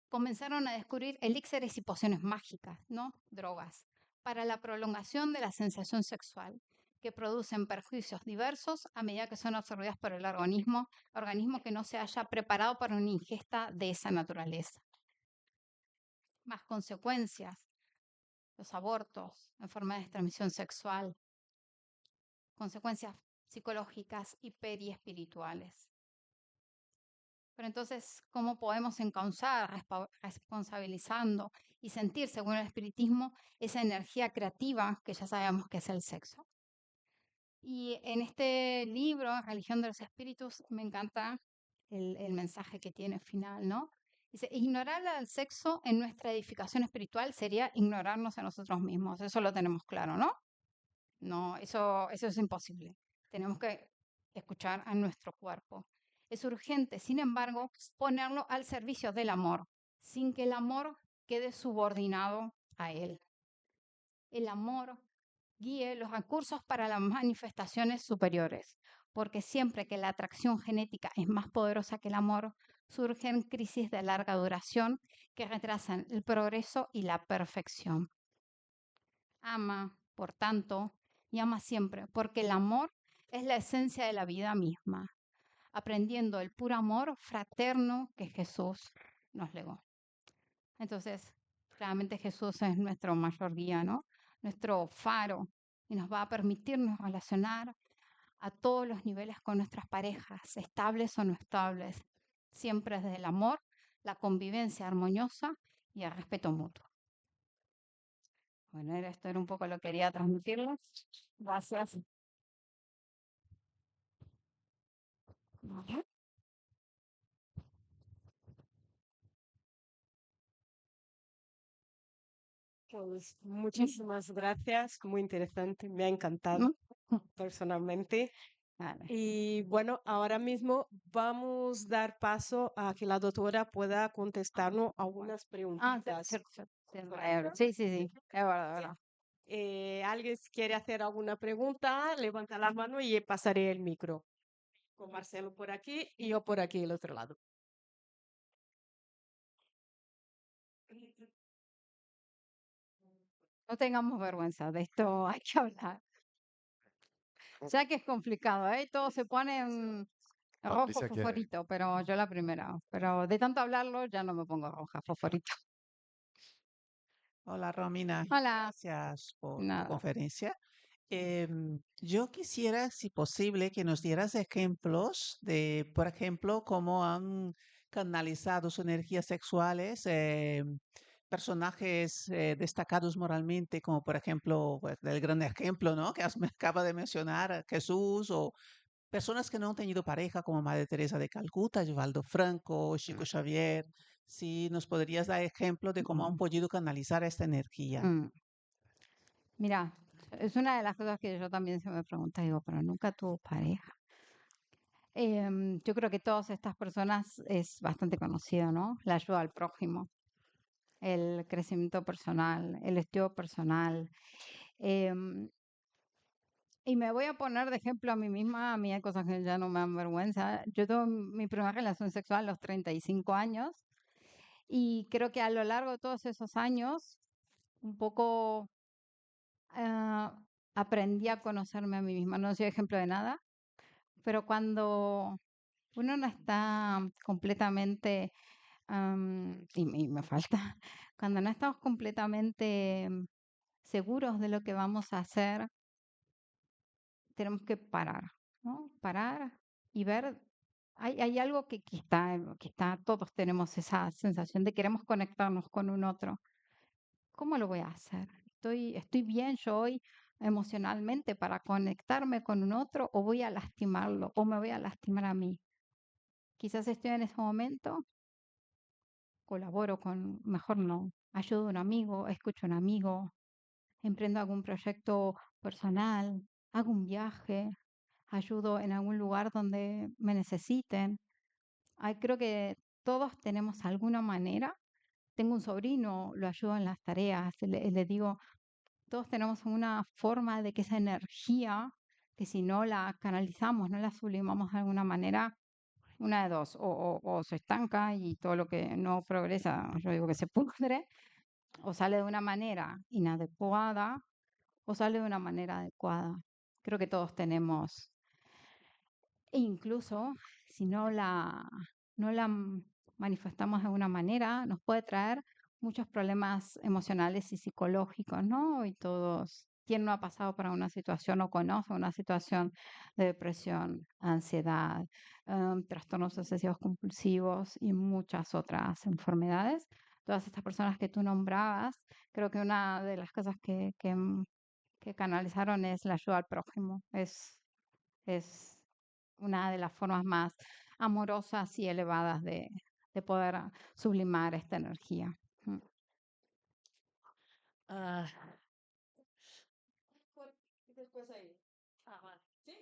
comenzaron a descubrir elixires y pociones mágicas, ¿no? Drogas, para la prolongación de la sensación sexual, que producen perjuicios diversos a medida que son absorbidas por el organismo que no se haya preparado para una ingesta de esa naturaleza. Más consecuencias, los abortos, enfermedades de transmisión sexual, consecuencias psicológicas y periespirituales. Pero entonces, ¿cómo podemos encauzar, responsabilizando y sentir, según el espiritismo, esa energía creativa que ya sabemos que es el sexo? Y en este libro, Religión de los Espíritus, me encanta el mensaje que tiene final, ¿no? Dice, ignorar al sexo en nuestra edificación espiritual sería ignorarnos a nosotros mismos. Eso lo tenemos claro, ¿no? No, eso es imposible. Tenemos que escuchar a nuestro cuerpo. Es urgente, sin embargo, ponerlo al servicio del amor, sin que el amor quede subordinado a él. El amor guíe los recursos para las manifestaciones superiores, porque siempre que la atracción genética es más poderosa que el amor, surgen crisis de larga duración que retrasan el progreso y la perfección. Ama, por tanto, y ama siempre, porque el amor es la esencia de la vida misma, aprendiendo el puro amor fraterno que Jesús nos legó. Entonces, claramente Jesús es nuestro mayor guía, ¿no? Nuestro faro, y nos va a permitirnos relacionar a todos los niveles con nuestras parejas, estables o no estables, siempre desde el amor, la convivencia armoniosa y el respeto mutuo. Bueno, esto era un poco lo que quería transmitirles. Gracias. Vale. Pues Mm, muchísimas gracias, muy interesante, me ha encantado mm, mm. personalmente. Vale. Y bueno, ahora mismo vamos a dar paso a que la doctora pueda contestarnos algunas preguntitas. ¿Correcto? Sí, sí, sí, es verdad, es ¿Sí? verdad. ¿Alguien quiere hacer alguna pregunta? Levanta la mano y pasaré el micro. Con Marcelo por aquí y yo por aquí, el otro lado. No tengamos vergüenza, de esto hay que hablar. Ya que es complicado, ¿eh? Todos se ponen rojo Lisa quiere. fosforito, pero yo la primera. Pero de tanto hablarlo ya no me pongo roja fosforito. Hola Romina, Hola. gracias por tu Nada. conferencia. Yo quisiera, si posible, que nos dieras ejemplos de, por ejemplo, cómo han canalizado sus energías sexuales personajes destacados moralmente, como por ejemplo, pues, el gran ejemplo, ¿no? Me acaba de mencionar, Jesús, o personas que no han tenido pareja, como Madre Teresa de Calcuta, Givaldo Franco, Chico Mm. Xavier. Si nos podrías dar ejemplos de cómo han Mm, podido canalizar esta energía. mm. Mira, es una de las cosas que yo también se me pregunta, digo, pero nunca tuvo pareja. Yo creo que todas estas personas es bastante conocido, ¿no? La ayuda al prójimo, el crecimiento personal, el estudio personal. em, y me voy a poner de ejemplo a mí misma, a mí hay cosas que ya no me dan vergüenza. Yo tuve mi primera relación sexual a los 35 años y creo que a lo largo de todos esos años, un poco ah, aprendí a conocerme a mí misma. No soy ejemplo de nada, pero cuando uno no está completamente, y me falta, cuando no estamos completamente seguros de lo que vamos a hacer, tenemos que parar, ¿no? Parar y ver. Hay algo que está, todos tenemos esa sensación de queremos conectarnos con un otro. ¿Cómo lo voy a hacer? ¿Estoy bien yo hoy emocionalmente para conectarme con un otro o voy a lastimarlo o me voy a lastimar a mí? Quizás estoy en ese momento, colaboro con, mejor no, ayudo a un amigo, escucho a un amigo, emprendo algún proyecto personal, hago un viaje, ayudo en algún lugar donde me necesiten. Creo que todos tenemos alguna manera. Tengo un sobrino, lo ayudo en las tareas, le digo, todos tenemos una forma de que esa energía, que si no la canalizamos, no la sublimamos de alguna manera, una de dos, o se estanca y todo lo que no progresa, yo digo que se pudre, o sale de una manera inadecuada, o sale de una manera adecuada. Creo que todos tenemos, e incluso si no la manifestamos de alguna manera, nos puede traer muchos problemas emocionales y psicológicos, ¿no? Y todos, ¿quién no ha pasado por una situación o conoce una situación de depresión, ansiedad, trastornos obsesivos compulsivos y muchas otras enfermedades? Todas estas personas que tú nombrabas, creo que una de las cosas que canalizaron es la ayuda al prójimo. Es una de las formas más amorosas y elevadas de poder sublimar esta energía. Mm. Ah, después ahí. Vale. ¿Sí?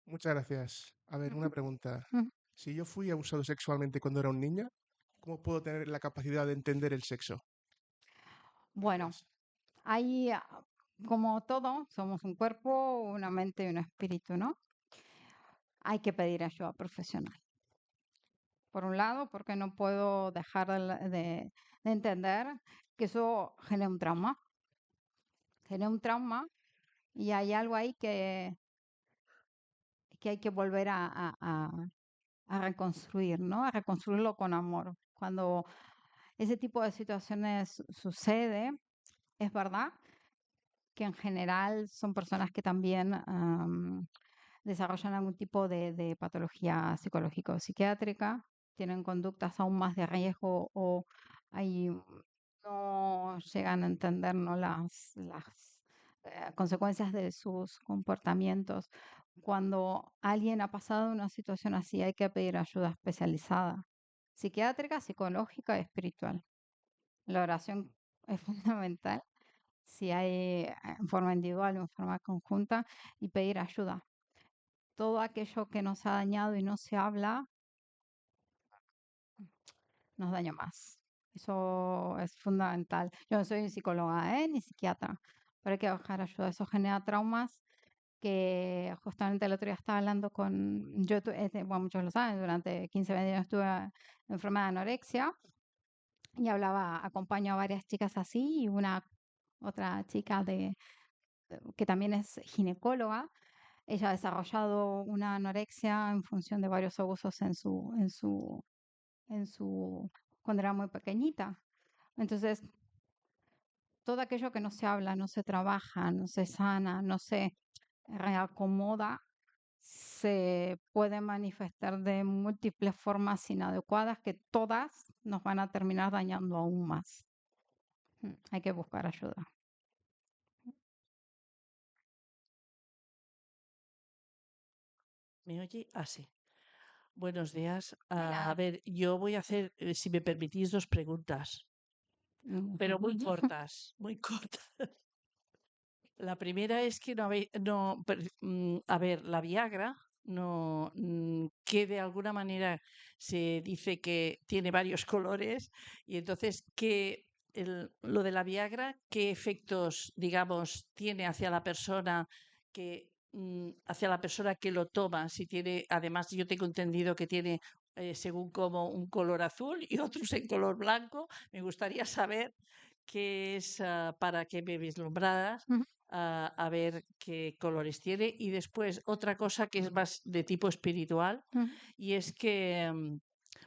Muchas gracias. A ver, una Ujú, pregunta. ujú. Si yo fui abusado sexualmente cuando era un niño, ¿cómo puedo tener la capacidad de entender el sexo? Bueno, Gracias. ahí, como todo, somos un cuerpo, una mente y un espíritu, ¿no? Hay que pedir ayuda profesional. Por un lado, porque no puedo dejar de entender que eso genera un trauma y hay algo ahí que hay que volver a reconstruir, ¿no? A reconstruirlo con amor. Cuando ese tipo de situaciones sucede, es verdad que en general son personas que también desarrollan algún tipo de patología psicológica o psiquiátrica, tienen conductas aún más de riesgo o hay, no llegan a entender, ¿no? consecuencias de sus comportamientos. Cuando alguien ha pasado una situación así, hay que pedir ayuda especializada, psiquiátrica, psicológica y espiritual. La oración es fundamental, si hay en forma individual o en forma conjunta, y pedir ayuda. Todo aquello que nos ha dañado y no se habla, nos daña más. Eso es fundamental. Yo no soy psicóloga, ni psiquiatra, pero hay que buscar ayuda. Eso genera traumas que justamente el otro día estaba hablando bueno, muchos lo saben, durante 15 años estuve enferma de anorexia y acompaño a varias chicas así y otra chica que también es ginecóloga. Ella ha desarrollado una anorexia en función de varios abusos en su, cuando era muy pequeñita. Entonces, todo aquello que no se habla, no se trabaja, no se sana, no se reacomoda, se puede manifestar de múltiples formas inadecuadas que todas nos van a terminar dañando aún más. Hay que buscar ayuda. ¿Me oye? Ah, sí. Buenos días. A ver, yo voy a hacer, si me permitís, 2 preguntas, pero muy cortas, muy cortas. La primera es que a ver, la Viagra que de alguna manera se dice que tiene varios colores y entonces lo de la Viagra, ¿qué efectos, digamos, tiene hacia la persona hacia la persona que lo toma? Si tiene, además yo tengo entendido que tiene según como un color azul y otros en color blanco. Me gustaría saber qué es para que me vislumbraras a ver qué colores tiene. Y después otra cosa que es más de tipo espiritual, y es que,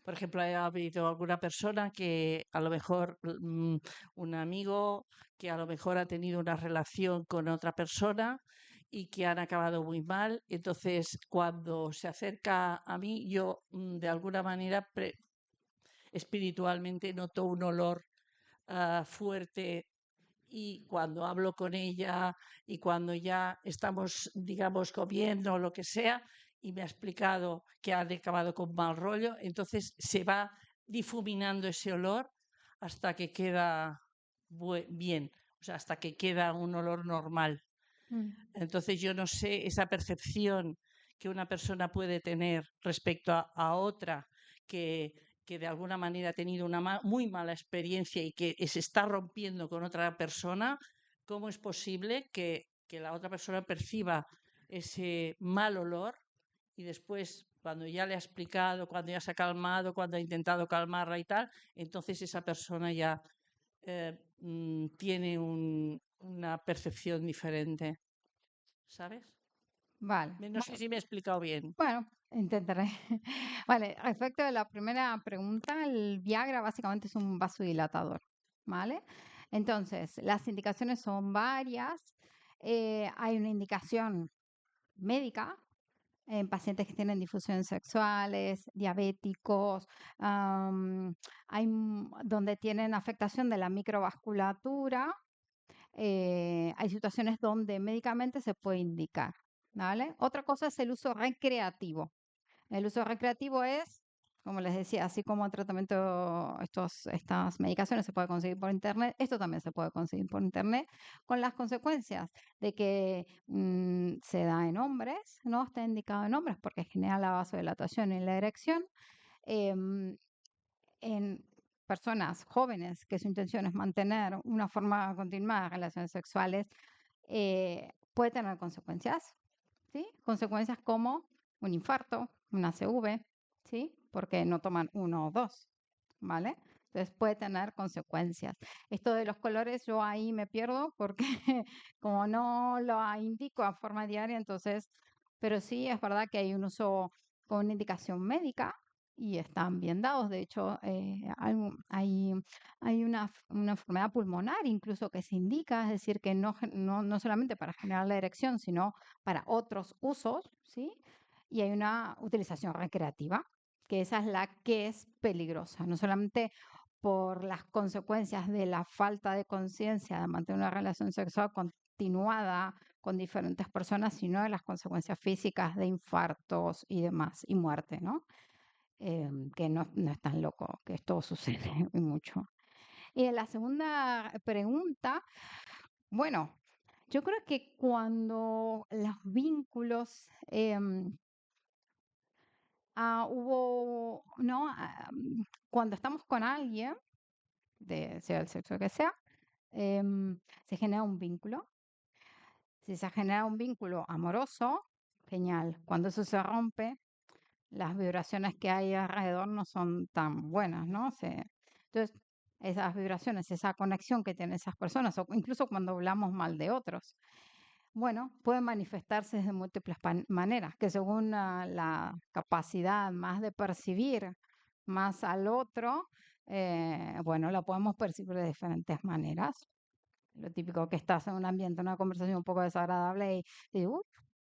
por ejemplo, ha habido alguna persona que a lo mejor, un amigo que a lo mejor ha tenido una relación con otra persona y que han acabado muy mal. Entonces, cuando se acerca a mí, yo de alguna manera espiritualmente noto un olor fuerte, y cuando hablo con ella y cuando ya estamos, digamos, comiendo o lo que sea, y me ha explicado que han acabado con mal rollo, entonces se va difuminando ese olor hasta que queda bien, o sea, hasta que queda un olor normal. Entonces yo no sé esa percepción que una persona puede tener respecto a otra que de alguna manera ha tenido una muy mala experiencia y que se está rompiendo con otra persona. ¿Cómo es posible que la otra persona perciba ese mal olor y después, cuando ya le ha explicado, cuando ya se ha calmado, cuando ha intentado calmarla y tal, entonces esa persona ya tiene una percepción diferente? ¿Sabes? Vale. No sé si me he explicado bien. Bueno, intentaré. Vale, respecto a la primera pregunta, el Viagra básicamente es un vasodilatador, ¿vale? Entonces, las indicaciones son varias. Hay una indicación médica en pacientes que tienen disfunciones sexuales, diabéticos, donde tienen afectación de la microvasculatura. Hay situaciones donde médicamente se puede indicar, ¿vale? Otra cosa es el uso recreativo. El uso recreativo es, como les decía, así como el tratamiento, estas medicaciones se puede conseguir por internet, esto también se puede conseguir por internet, con las consecuencias de que se da en hombres, no está indicado en hombres porque genera la vasodilatación y la erección. En personas jóvenes que su intención es mantener una forma continuada de relaciones sexuales, puede tener consecuencias, ¿sí? Consecuencias como un infarto, un ACV, ¿sí? Porque no toman uno o dos, ¿vale? Entonces puede tener consecuencias. Esto de los colores, yo ahí me pierdo porque como no lo indico a forma diaria, entonces, pero sí es verdad que hay un uso con una indicación médica y están bien dados. De hecho, hay una enfermedad pulmonar incluso que se indica, es decir, que no solamente para generar la erección, sino para otros usos, ¿sí? Y hay una utilización recreativa, que esa es la que es peligrosa, no solamente por las consecuencias de la falta de conciencia de mantener una relación sexual con continuada con diferentes personas, sino de las consecuencias físicas de infartos y demás, y muerte, ¿no? Que no es tan loco, que esto sucede y mucho. Y en la segunda pregunta, bueno, yo creo que cuando los vínculos ¿no? Cuando estamos con alguien, sea el sexo que sea, se genera un vínculo. Si se genera un vínculo amoroso, genial. Cuando eso se rompe, las vibraciones que hay alrededor no son tan buenas, ¿no? Entonces, esas vibraciones, esa conexión que tienen esas personas, o incluso cuando hablamos mal de otros, bueno, pueden manifestarse de múltiples maneras, que según la capacidad más de percibir más al otro, bueno, la podemos percibir de diferentes maneras. Lo típico que estás en un ambiente, una conversación un poco desagradable y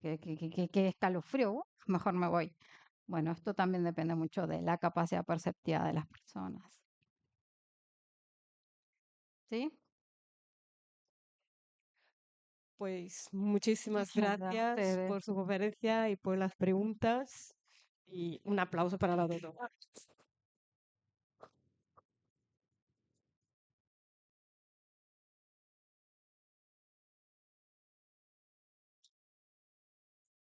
qué escalofrío, mejor me voy. Bueno, esto también depende mucho de la capacidad perceptiva de las personas. ¿Sí? Pues muchísimas Gracias a gracias ustedes. por su conferencia y por las preguntas. Y un aplauso para la doctora.